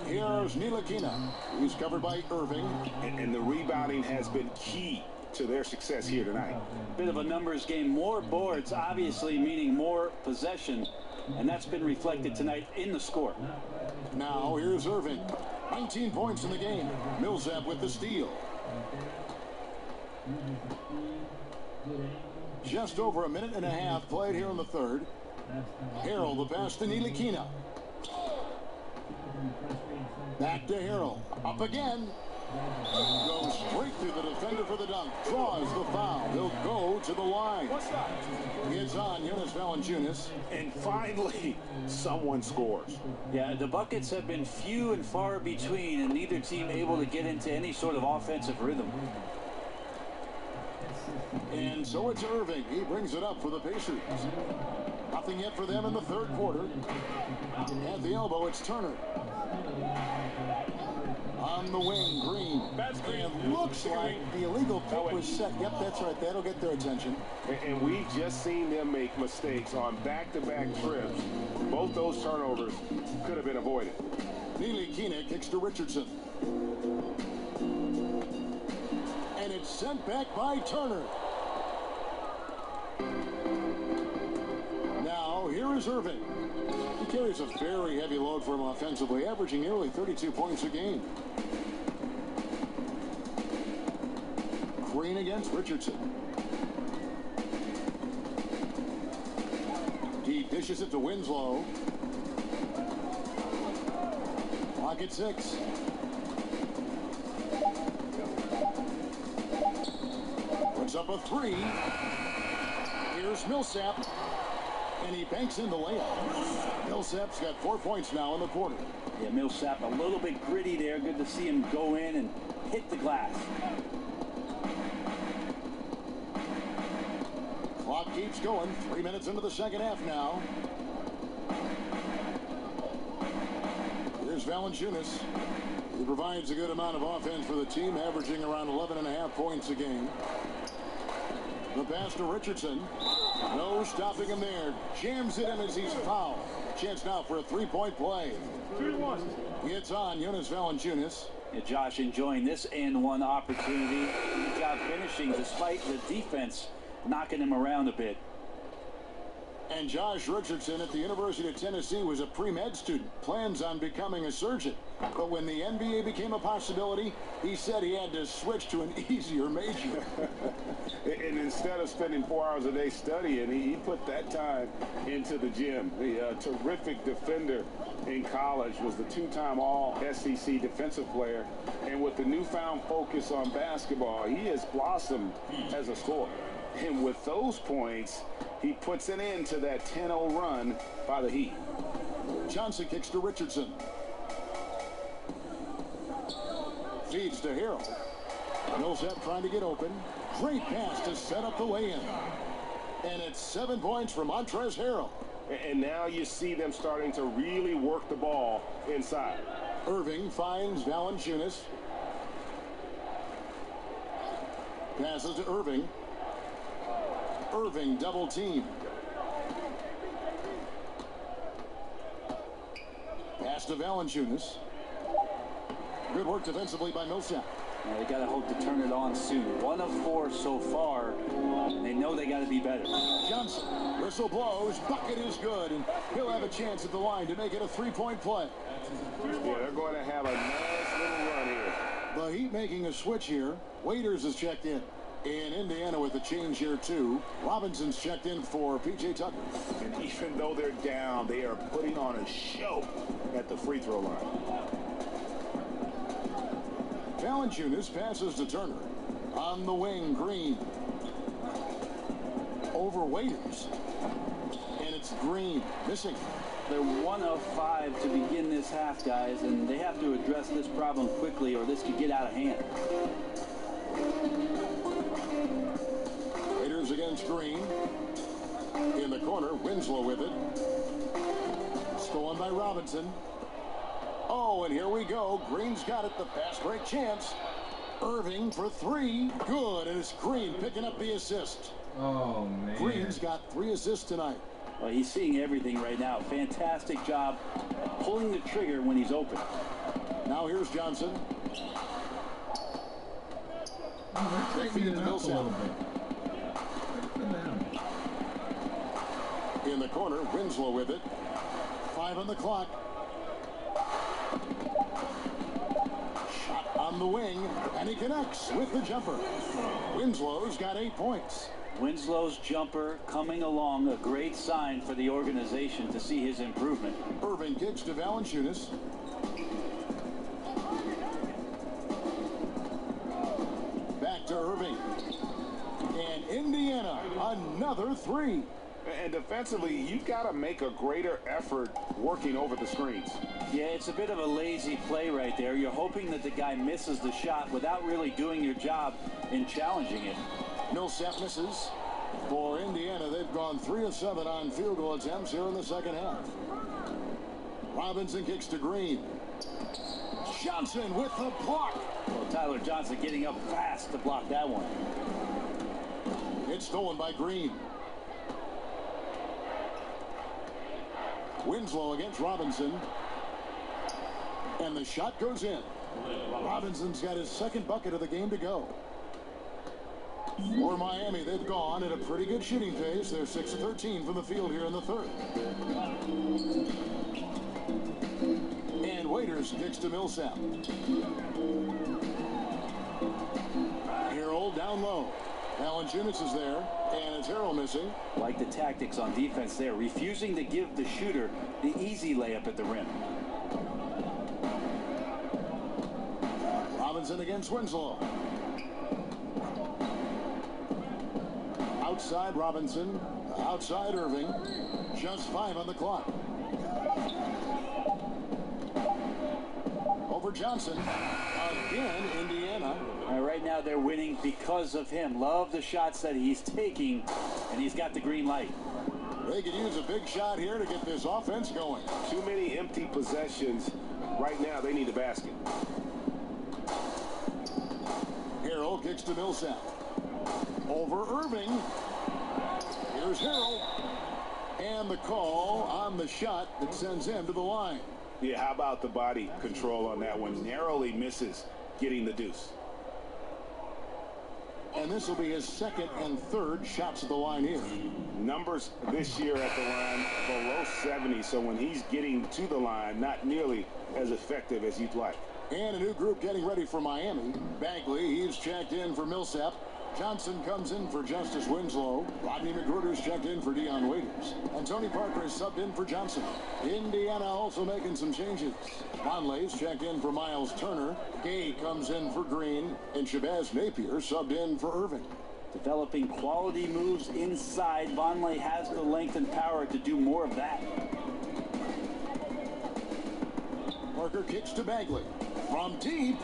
Here's Ntilikina. He's covered by Irving. And the rebounding has been key to their success here tonight. Bit of a numbers game. More boards, obviously, meaning more possession. And that's been reflected tonight in the score. Now here's Irving. 19 points in the game. Millsap with the steal. Just over a minute and a half played here in the third. Harrell the pass to Ntilikina. Back to Harrell. Up again. Goes straight through the defender for the dunk. Draws the foul. He'll go to the line. It's on Jonas Valanciunas. And finally, someone scores. Yeah, the buckets have been few and far between, and neither team able to get into any sort of offensive rhythm. And so it's Irving. He brings it up for the Pacers. Nothing yet for them in the third quarter. At the elbow, it's Turner. On the wing, Green. And looks like the illegal pick was set. Yep, that's right. That'll get their attention. And we've just seen them make mistakes on back-to-back trips. Both those turnovers could have been avoided. Ntilikina kicks to Richardson. And it's sent back by Turner. Now, here is Irving. He carries a very heavy load for him offensively, averaging nearly 32 points a game. Green against Richardson. He dishes it to Winslow. Clock at 6. Puts up a 3. Here's Millsap. And he banks in the layup. Millsap's got 4 points now in the quarter. Yeah, Millsap a little bit gritty there. Good to see him go in and hit the glass. Clock keeps going. 3 minutes into the second half now. Here's Valanciunas. He provides a good amount of offense for the team, averaging around 11.5 points a game. The pass to Richardson. No stopping him there. Jams it in as he's fouled. Chance now for a three-point play. 2-1. It's on Jonas Valanciunas. Yeah, Josh enjoying this and one opportunity. Good job finishing despite the defense knocking him around a bit. And Josh Richardson at the University of Tennessee was a pre-med student, plans on becoming a surgeon. But when the NBA became a possibility, he said he had to switch to an easier major. And instead of spending 4 hours a day studying, he put that time into the gym. The terrific defender in college, was the two-time All-SEC defensive player. And with the newfound focus on basketball, he has blossomed as a scorer. And with those points, he puts an end to that 10-0 run by the Heat. Johnson kicks to Richardson. Feeds to Harrell. Millsap trying to get open. Great pass to set up the lay-in. And it's 7 points from Montrezl Harrell. And now you see them starting to really work the ball inside. Irving finds Valanciunas. Passes to Irving. Irving double team. Pass to Valanciunas. Good work defensively by Millsap. Yeah, they got to hope to turn it on soon. 1 of 4 so far, and they know they got to be better. Johnson, whistle blows, bucket is good, and he'll have a chance at the line to make it a three-point play. Yeah, they're going to have a nice little run here. The Heat making a switch here. Waiters is checked in. In Indiana with a change here, too. Robinson's checked in for P.J. Tucker. And even though they're down, they are putting on a show at the free throw line. Valanciunas passes to Turner. On the wing, Green. Over Waiters. And it's Green missing. They're 1 of 5 to begin this half, guys, and they have to address this problem quickly or this could get out of hand. Raiders against Green. In the corner, Winslow with it. Stolen by Robinson. Oh, and here we go. Green's got it. The pass break chance. Irving for 3. Good. And it's Green picking up the assist. Oh, man. Green's got 3 assists tonight. Well, he's seeing everything right now. Fantastic job pulling the trigger when he's open. Now here's Johnson. Oh, they're taking it up a little bit. In the corner, Winslow with it. 5 on the clock. Shot on the wing, and he connects with the jumper. Winslow's got 8 points. Winslow's jumper coming along, a great sign for the organization to see his improvement. Irving kicks to Valanciunas. Back to Irving. And Indiana, another 3. And defensively, you've got to make a greater effort working over the screens. Yeah, it's a bit of a lazy play right there. You're hoping that the guy misses the shot without really doing your job in challenging it. Millsap misses. For Indiana, they've gone 3 of 7 on field goal attempts here in the second half. Robinson kicks to Green. Johnson with the block. Well, Tyler Johnson getting up fast to block that one. It's stolen by Green. Winslow against Robinson. And the shot goes in. Robinson's got his second bucket of the game to go. For Miami, they've gone at a pretty good shooting pace. They're 6 of 13 from the field here in the third. And Waiters kicks to Millsap. Harrell down low. Valanciunas is there, and it's Harrell missing. Like the tactics on defense there, refusing to give the shooter the easy layup at the rim. Robinson against Winslow. Outside Robinson, outside Irving. Just 5 on the clock. Over Johnson. Again, Indiana. Right now they're winning because of him. Love the shots that he's taking, and he's got the green light. They could use a big shot here to get this offense going. Too many empty possessions. Right now, they need a basket. Harrell kicks to Millsap. Over Irving. Here's Harrell. And the call on the shot that sends him to the line. Yeah, how about the body control on that one? Narrowly misses getting the deuce. And this will be his second and third shots at the line here. Numbers this year at the line below 70, so when he's getting to the line, not nearly as effective as you'd like. And a new group getting ready for Miami. Bagley, he's checked in for Millsap. Johnson comes in for Justice Winslow. Rodney McGruder's checked in for Dion Waiters. And Tony Parker is subbed in for Johnson. Indiana also making some changes. Conley's checked in for Miles Turner. Gay comes in for Green. And Shabazz Napier subbed in for Irving. Developing quality moves inside. Vonleh has the length and power to do more of that. Parker kicks to Bagley. From deep,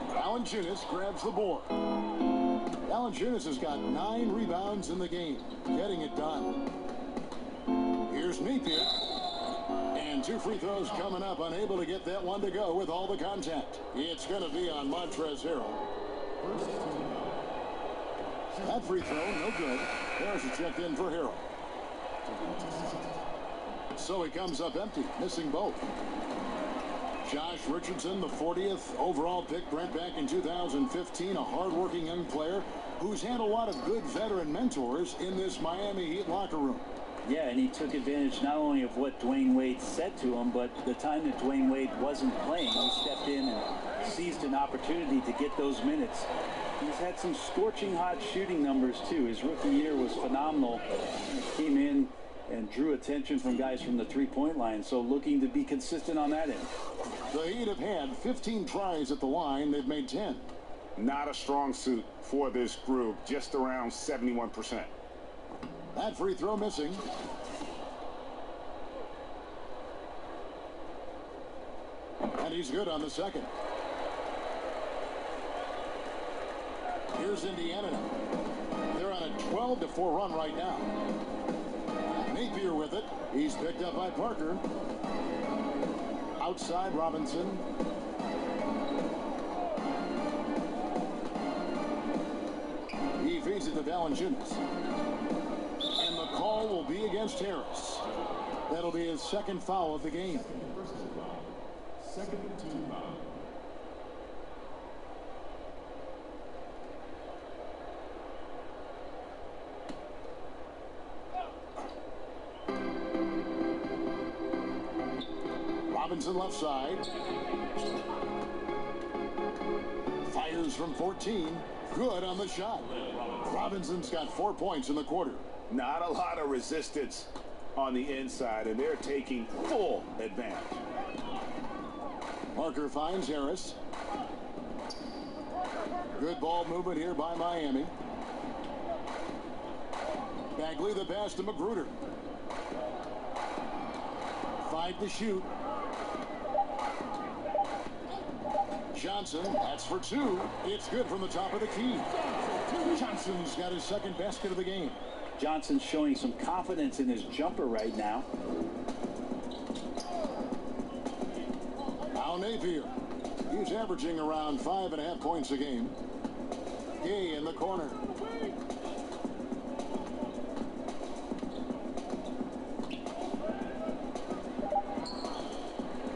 Valanciunas grabs the board. Valanciunas has got 9 rebounds in the game, getting it done. Here's Napier. And 2 free throws coming up, unable to get that one to go with all the contact. It's going to be on Montrezl Harrell. That free throw, no good. Harris is checked in for Harrell. So he comes up empty, missing both. Josh Richardson, the 40th overall pick, brought back in 2015, a hard-working young player who's had a lot of good veteran mentors in this Miami Heat locker room. Yeah, and he took advantage not only of what Dwayne Wade said to him, but the time that Dwayne Wade wasn't playing, he stepped in and seized an opportunity to get those minutes. He's had some scorching hot shooting numbers, too. His rookie year was phenomenal. He came in and drew attention from guys from the three-point line, so looking to be consistent on that end. The Heat have had 15 tries at the line. They've made 10. Not a strong suit for this group, just around 71%. That free throw missing. he's good on the second. Here's Indiana now. They're on a 12-4 run right now. Napier with it. He's picked up by Parker. Outside Robinson. He feeds it to Valanciunas. And the call will be against Harris. That'll be his second foul of the game. Second team foul. Robinson left side. Fires from 14. Good on the shot. Robinson's got 4 points in the quarter. Not a lot of resistance on the inside, and they're taking full advantage. Parker finds Harris. Good ball movement here by Miami. Bagley the pass to Magruder. 5 to shoot. Johnson, that's for 2. It's good from the top of the key. Johnson's got his second basket of the game. Johnson's showing some confidence in his jumper right now. Now Napier. He's averaging around 5.5 points a game. Gay in the corner.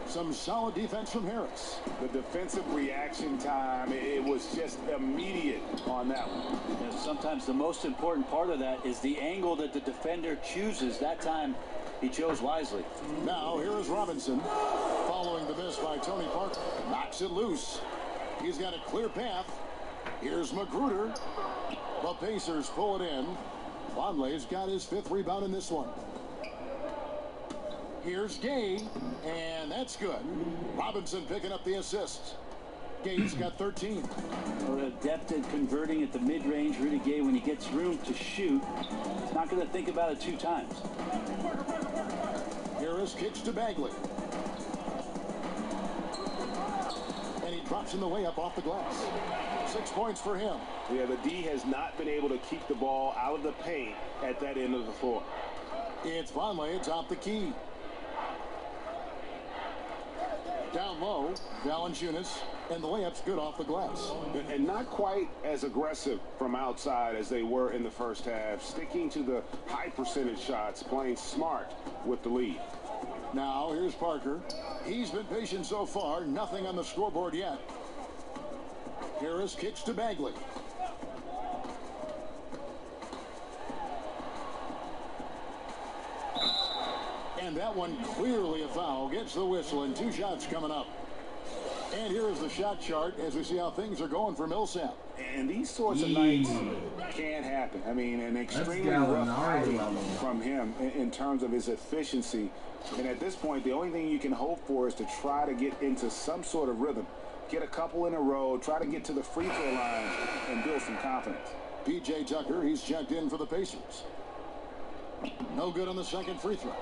Some solid defense from Harris. The defensive reaction time, it was just immediate on that one. You know, sometimes the most important part of that is the angle that the defender chooses. That time, he chose wisely. Now, here is Robinson. Following the miss by Tony Parker. Knocks it loose. He's got a clear path. Here's Magruder. The Pacers pull it in. Vonleh's got his 5th rebound in this one. Here's Gay, and that's good. Robinson picking up the assist. Gay's got 13. Adept at converting at the mid-range. Rudy Gay, when he gets room to shoot, he's not going to think about it 2 times. Harris kicks to Bagley. And he drops in the layup off the glass. 6 points for him. Yeah, the D has not been able to keep the ball out of the paint at that end of the floor. It's Vonleh atop the key. Down low, Valanciunas, and the layup's good off the glass. And not quite as aggressive from outside as they were in the first half, sticking to the high percentage shots, playing smart with the lead. Now, here's Parker. He's been patient so far, nothing on the scoreboard yet. Harris kicks to Bagley. And that one clearly a foul. Gets the whistle, and 2 shots coming up. And here is the shot chart as we see how things are going for Millsap. And these sorts of nights can happen. I mean, an extremely rough outing from him in terms of his efficiency. And at this point, the only thing you can hope for is to try to get into some sort of rhythm. Get a couple in a row, try to get to the free throw line, and build some confidence. P.J. Tucker, he's checked in for the Pacers. No good on the second free throw.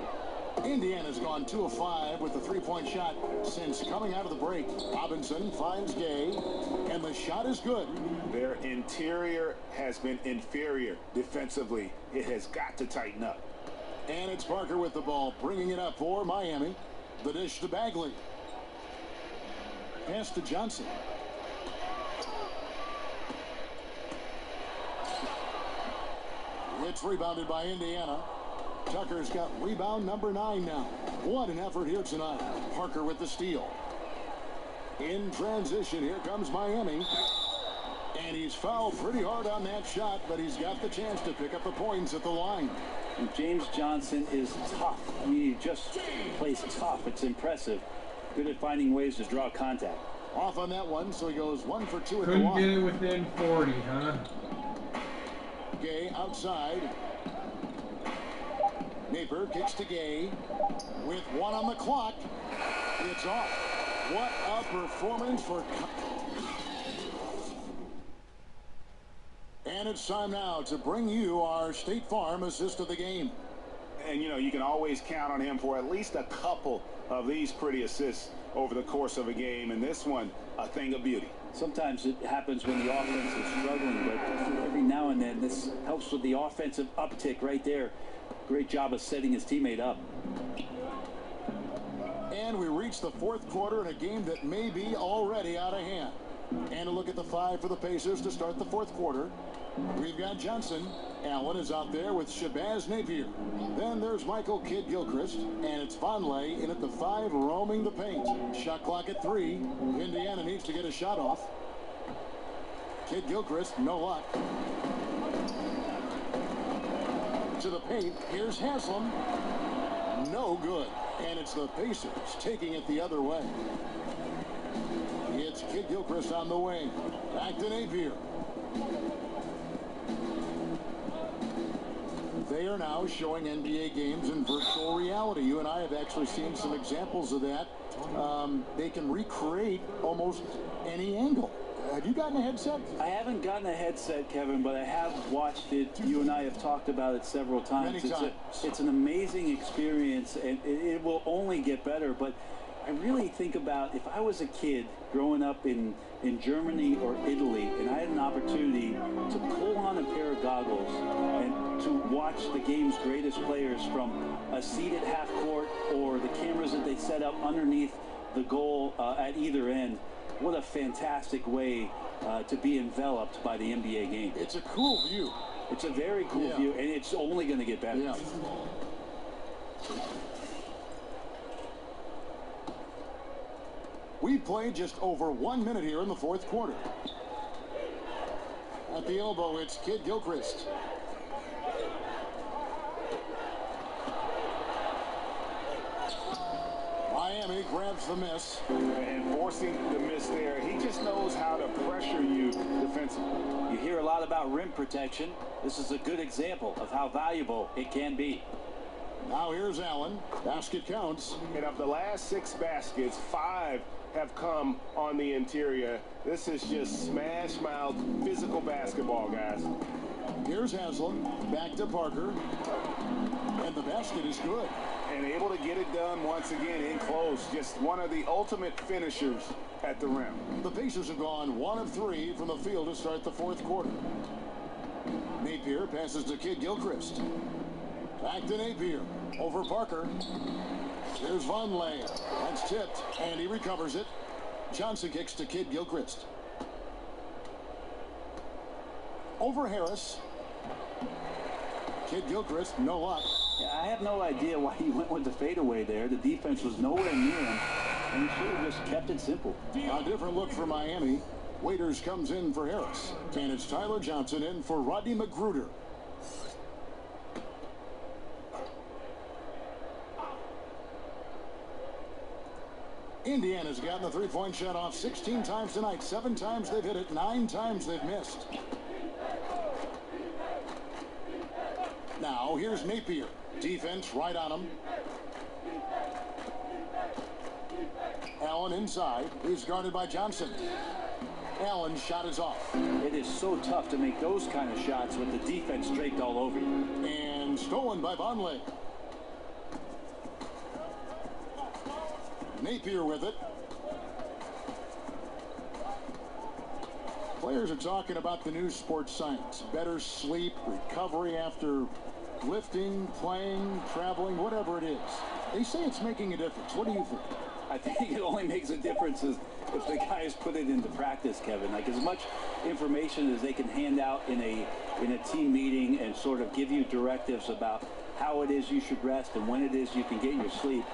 Indiana's gone 2 of 5 with the 3-point shot since coming out of the break. Robinson finds Gay, and the shot is good. Their interior has been inferior defensively. It has got to tighten up. And it's Parker with the ball, bringing it up for Miami. The dish to Bagley. Pass to Johnson. It's rebounded by Indiana. Tucker's got rebound number 9 now. What an effort here tonight. Parker with the steal. In transition, here comes Miami. And he's fouled pretty hard on that shot, but he's got the chance to pick up the points at the line. And James Johnson is tough. I mean, he just plays tough. It's impressive. Good at finding ways to draw contact. Off on that one, so he goes 1 for 2 at the Couldn't line. get it within 40, huh? Gay outside. Napier kicks to Gay. With 1 on the clock. It's off. What a performance for... And it's time now to bring you our State Farm assist of the game. And, you know, you can always count on him for at least a couple of these pretty assists over the course of a game, and this one, a thing of beauty. Sometimes it happens when the offense is struggling, but every now and then this helps with the offensive uptick right there. Great job of setting his teammate up. And we reach the fourth quarter in a game that may be already out of hand. And a look at the five for the Pacers to start the fourth quarter. We've got Johnson. Allen is out there with Shabazz Napier. Then there's Michael Kid Gilchrist. And it's Vonleh in at the 5 roaming the paint. Shot clock at 3. Indiana needs to get a shot off. Kid Gilchrist, no luck. To the paint. Here's Haslam. No good. And it's the Pacers taking it the other way. It's Kid Gilchrist on the wing. Back to Napier. They are now showing NBA games in virtual reality. You and I have actually seen some examples of that. They can recreate almost any angle. Have you gotten a headset? I haven't gotten a headset, Kevin, but I have watched it. You and I have talked about it several times. Many times. It's an amazing experience, and it will only get better. But I really think about if I was a kid growing up in Germany or Italy, and I had an opportunity to pull on a pair of goggles and to watch the game's greatest players from a seat at half court or the cameras that they set up underneath the goal at either end. What a fantastic way to be enveloped by the NBA game. It's a cool view. It's a very cool view, and it's only going to get better. Yeah. We played just over 1 minute here in the fourth quarter. At the elbow, it's Kid Gilchrist. Miami grabs the miss. And forcing the miss there, he just knows how to pressure you defensively. You hear a lot about rim protection. This is a good example of how valuable it can be. Now here's Allen. Basket counts. And of the last 6 baskets, 5 have come on the interior. This is just smash mouth physical basketball, guys. Here's Haslam. Back to Parker. And the basket is good. And able to get it done once again in close. Just one of the ultimate finishers at the rim. The Pacers have gone 1 of 3 from the field to start the fourth quarter. Napier passes to Kid Gilchrist. Back to Napier. Over Parker. Here's Vonleh. That's tipped, and he recovers it. Johnson kicks to Kid Gilchrist. Over Harris. Kid Gilchrist, no luck. Yeah, I have no idea why he went with the fadeaway there. The defense was nowhere near him, and he should have just kept it simple. A different look for Miami. Waiters comes in for Harris. And it's Tyler Johnson in for Rodney McGruder. Indiana's gotten the three-point shot off 16 times tonight. 7 times they've hit it. 9 times they've missed. Now here's Napier. Defense right on him. Allen inside. He's guarded by Johnson. Allen's shot is off. It is so tough to make those kind of shots with the defense draped all over you. And stolen by Vonleh. Napier with it. Players are talking about the new sports science. Better sleep, recovery after lifting, playing, traveling, whatever it is. They say it's making a difference. What do you think? I think it only makes a difference if the guys put it into practice, Kevin. Like as much information as they can hand out in a team meeting and sort of give you directives about how it is you should rest and when it is you can get your sleep.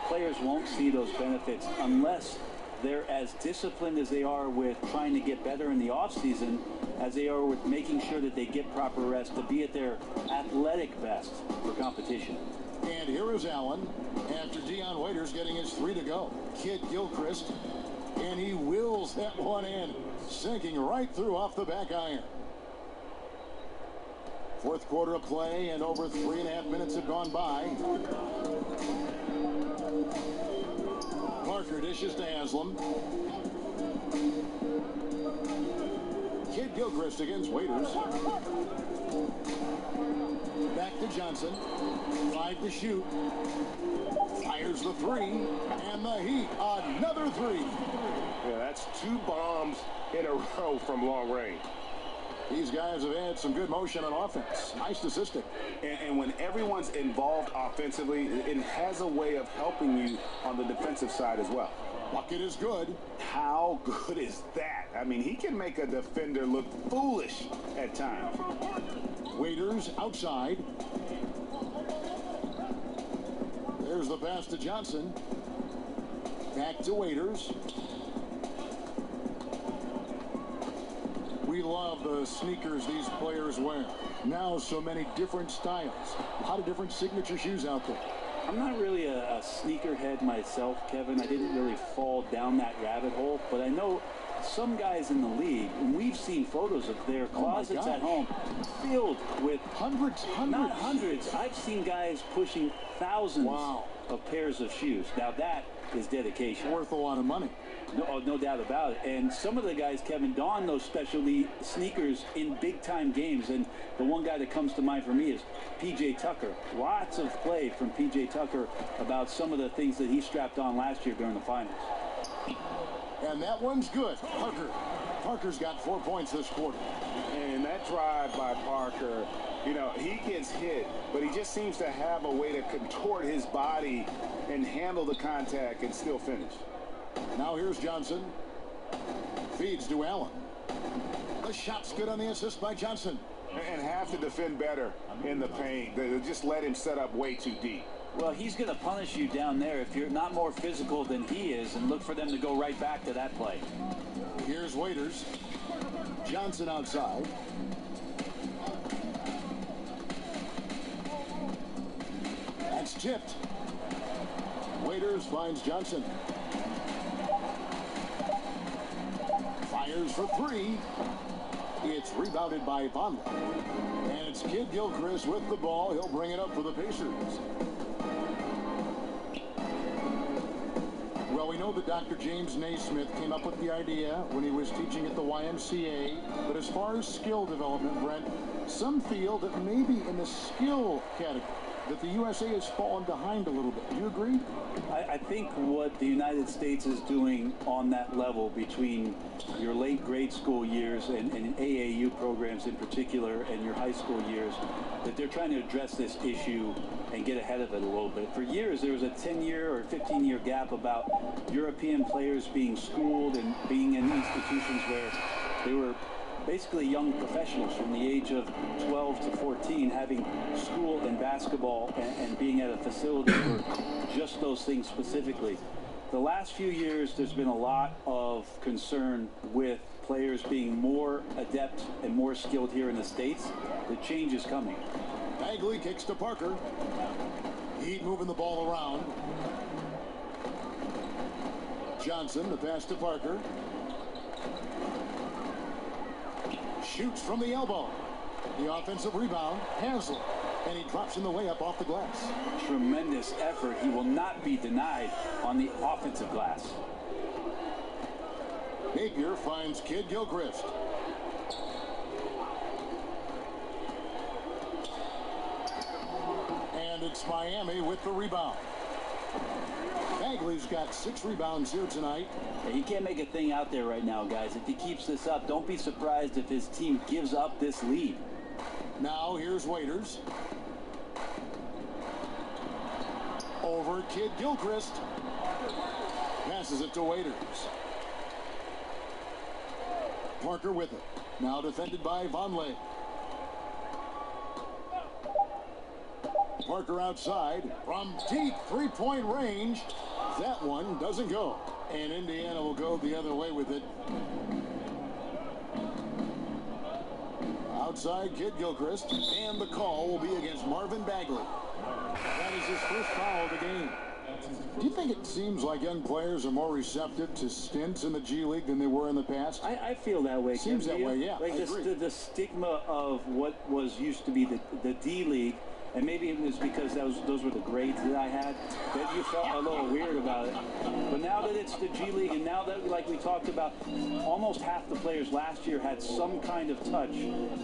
Players won't see those benefits unless they're as disciplined as they are with trying to get better in the offseason as they are with making sure that they get proper rest to be at their athletic best for competition. And here is Allen after Dion Waiters getting his 3 to go. Kid Gilchrist, and he wills that one in, sinking right through off the back iron. Fourth quarter of play, and over 3.5 minutes have gone by. Parker dishes to Haslam. Kid Gilchrist against Waiters. Back to Johnson. 5 to shoot. Fires the 3. And the Heat, another 3. Yeah, that's 2 bombs in a row from long range. These guys have had some good motion on offense. Nice assisting. And when everyone's involved offensively, it has a way of helping you on the defensive side as well. Bucket is good. How good is that? I mean, he can make a defender look foolish at times. Waiters outside. There's the pass to Johnson. Back to Waiters. We love the sneakers these players wear. Now so many different styles. A lot of different signature shoes out there. I'm not really a sneakerhead myself, Kevin. I didn't really fall down that rabbit hole, but I know some guys in the league, and we've seen photos of their closets at home filled with hundreds. Not hundreds. I've seen guys pushing thousands of pairs of shoes. Now that is dedication. Worth a lot of money. No doubt about it. And some of the guys, Kevin, don those specialty sneakers in big-time games. And the one guy that comes to mind for me is P.J. Tucker. Lots of play from P.J. Tucker about some of the things that he strapped on last year during the finals. And that one's good. Parker's got 4 points this quarter. And that drive by Parker, you know, he gets hit, but he just seems to have a way to contort his body and handle the contact and still finish. Now here's Johnson. Feeds to Allen. The shot's good on the assist by Johnson. And have to defend better in the paint. They just let him set up way too deep. Well, he's going to punish you down there if you're not more physical than he is, and look for them to go right back to that play. Here's Waiters. Johnson outside. That's tipped. Waiters finds Johnson. Fires for 3. It's rebounded by Vonleh. And it's Kid Gilchrist with the ball. He'll bring it up for the Pacers. Well, we know that Dr. James Naismith came up with the idea when he was teaching at the YMCA. But as far as skill development, Brent, some feel that maybe in the skill category that the USA has fallen behind a little bit. Do you agree? I think what the United States is doing on that level between your late grade school years and AAU programs in particular and your high school years, that they're trying to address this issue and get ahead of it a little bit. For years, there was a 10-year or 15-year gap about European players being schooled and being in institutions where they were basically young professionals from the age of 12 to 14 having school and basketball and being at a facility for just those things specifically. The last few years, there's been a lot of concern with players being more adept and more skilled here in the States. The change is coming. Bagley kicks to Parker. Heat moving the ball around. Johnson, the pass to Parker. Shoots from the elbow. The offensive rebound, Haslett. And he drops in the way up off the glass. Tremendous effort. He will not be denied on the offensive glass. Napier finds Kid Gilchrist. And it's Miami with the rebound. Bagley's got 6 rebounds here tonight. He can't make a thing out there right now, guys. If he keeps this up, don't be surprised if his team gives up this lead. Now here's Waiters. Over Kid Gilchrist. Passes it to Waiters. Parker with it. Now defended by Vonleh. Parker outside from deep three-point range. That one doesn't go. And Indiana will go the other way with it. Outside Kid Gilchrist. And the call will be against Marvin Bagley. That is his first foul of the game. Do you think it seems like young players are more receptive to stints in the G League than they were in the past? I feel that way. Seems that way, yeah. Like the stigma of what was used to be the D League And maybe it was because those were the grades that I had, that you felt a little weird about it. But now that it's the G League, and now that, like we talked about, almost half the players last year had some kind of touch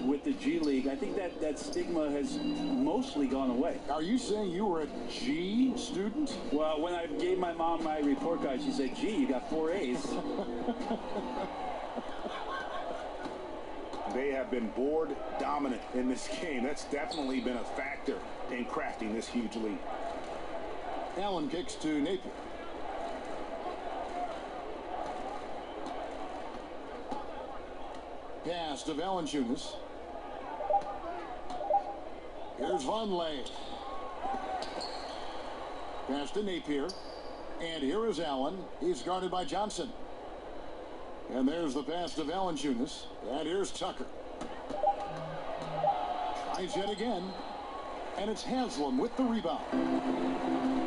with the G League, I think that stigma has mostly gone away. Are you saying you were a G student? Well, when I gave my mom my report card, she said, "Gee, you got 4 A's." They have been board dominant in this game. That's definitely been a factor in crafting this huge lead. Allen kicks to Napier. Pass to Valanciunas. Here's Vonleh. Pass to Napier. And here is Allen. He's guarded by Johnson. And there's the pass to Valanciunas. And here's Tucker. Tries yet again. And it's Haslam with the rebound.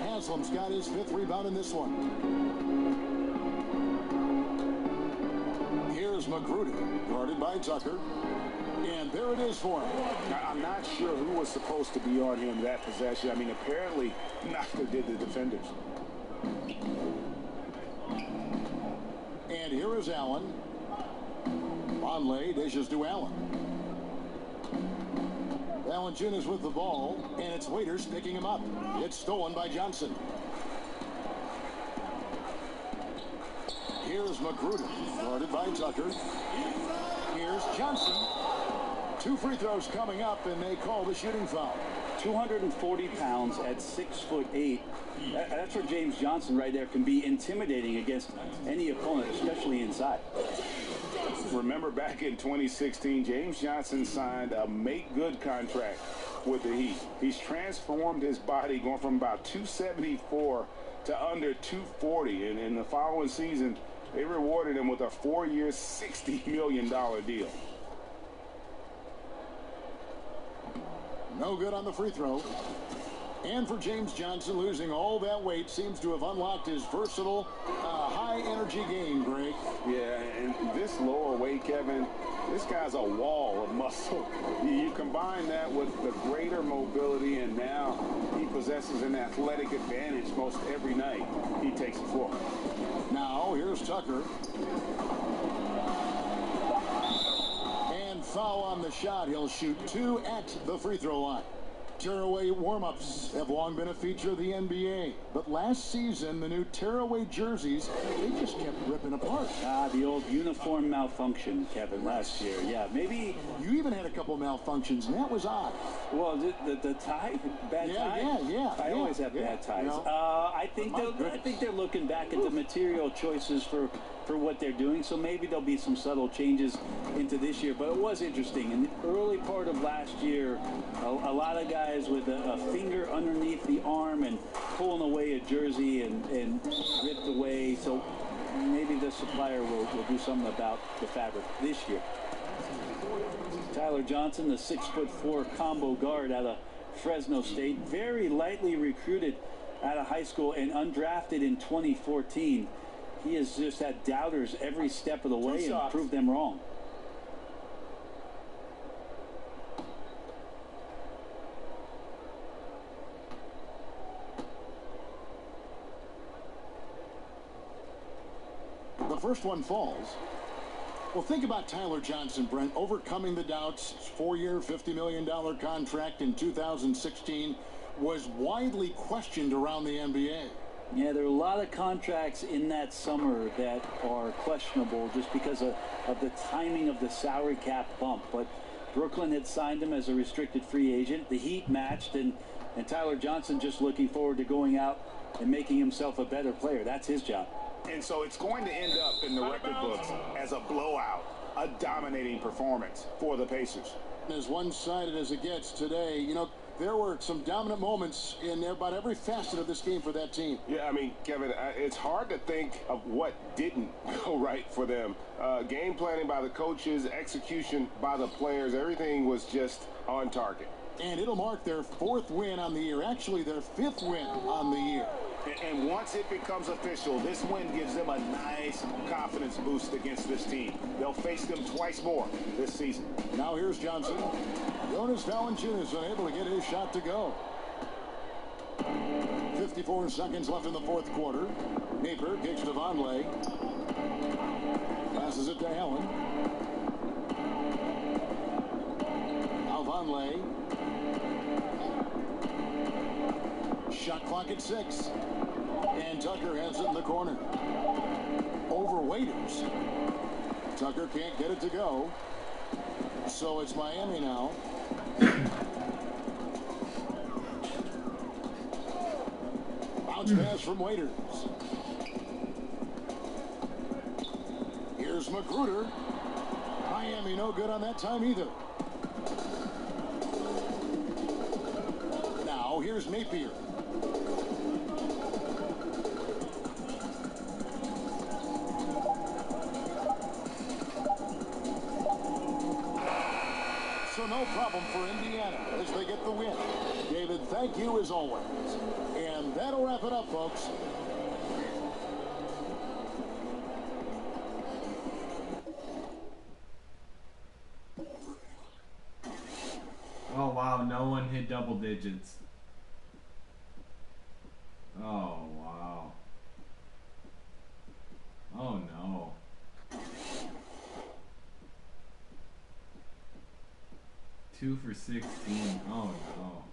Haslam's got his 5th rebound in this one. Here's Magruder, guarded by Tucker. And there it is for him. I'm not sure who was supposed to be on him that possession. I mean, apparently, neither did the defenders. And here is Allen. Vonleh dishes to Allen. Valanciunas with the ball, and it's Waiters picking him up. It's stolen by Johnson. Here's Magruder, guarded by Tucker. Here's Johnson. 2 free throws coming up, and they call the shooting foul. 240 pounds at 6'8". That's where James Johnson right there can be intimidating against any opponent, especially inside. Remember back in 2016, James Johnson signed a make-good contract with the Heat. He's transformed his body, going from about 274 to under 240. And in the following season, they rewarded him with a 4-year, $60 million deal. No good on the free throw. And for James Johnson, losing all that weight seems to have unlocked his versatile, high-energy game, Greg. Yeah, and this lower weight, Kevin, this guy's a wall of muscle. You combine that with the greater mobility, and now he possesses an athletic advantage most every night he takes the floor. Now, here's Tucker. And foul on the shot. He'll shoot 2 at the free throw line. Tearaway warm-ups have long been a feature of the NBA. But last season, the new tearaway jerseys, they just kept ripping apart. The old uniform malfunction, Kevin, last year. Yeah, maybe... You even had a couple malfunctions, and that was odd. Well, the tie? Bad tie? Yeah. I always have bad ties. No. I think they're looking back at the material choices for what they're doing, so maybe there'll be some subtle changes into this year. But it was interesting. In the early part of last year, a lot of guys with a finger underneath the arm and pulling away a jersey and ripped away. So maybe the supplier will do something about the fabric this year. Tyler Johnson, the 6'4" combo guard out of Fresno State, very lightly recruited out of high school and undrafted in 2014. He has just had doubters every step of the way and proved them wrong. The first one falls. Well, think about Tyler Johnson, Brent, overcoming the doubts. 4-year, $50 million contract in 2016 was widely questioned around the NBA. Yeah, there are a lot of contracts in that summer that are questionable just because of the timing of the salary cap bump. But Brooklyn had signed him as a restricted free agent. The Heat matched, and Tyler Johnson just looking forward to going out and making himself a better player. That's his job. And so it's going to end up in the record books as a blowout, a dominating performance for the Pacers. As one-sided as it gets today, you know, there were some dominant moments in about every facet of this game for that team. Yeah, I mean, Kevin, it's hard to think of what didn't go right for them. Game planning by the coaches, execution by the players, everything was just on target. And it'll mark their 4th win on the year, actually their 5th win on the year. And once it becomes official, this win gives them a nice confidence boost against this team. They'll face them twice more this season. Now here's Johnson. Jonas Valanciunas unable to get his shot to go. 54 seconds left in the fourth quarter. Napier kicks to Vonleh. Passes it to Allen. Now Vonleh. Shot clock at 6. And Tucker has it in the corner. Over Waiters. Tucker can't get it to go. So it's Miami now. Bounce pass from Waiters. Here's Magruder. Miami no good on that time either. Now here's Napier. So no problem for Indiana as they get the win. David, thank you as always. And that'll wrap it up, folks. Oh wow, no one hit double digits. Oh wow. Oh no. Two for 16. Oh no.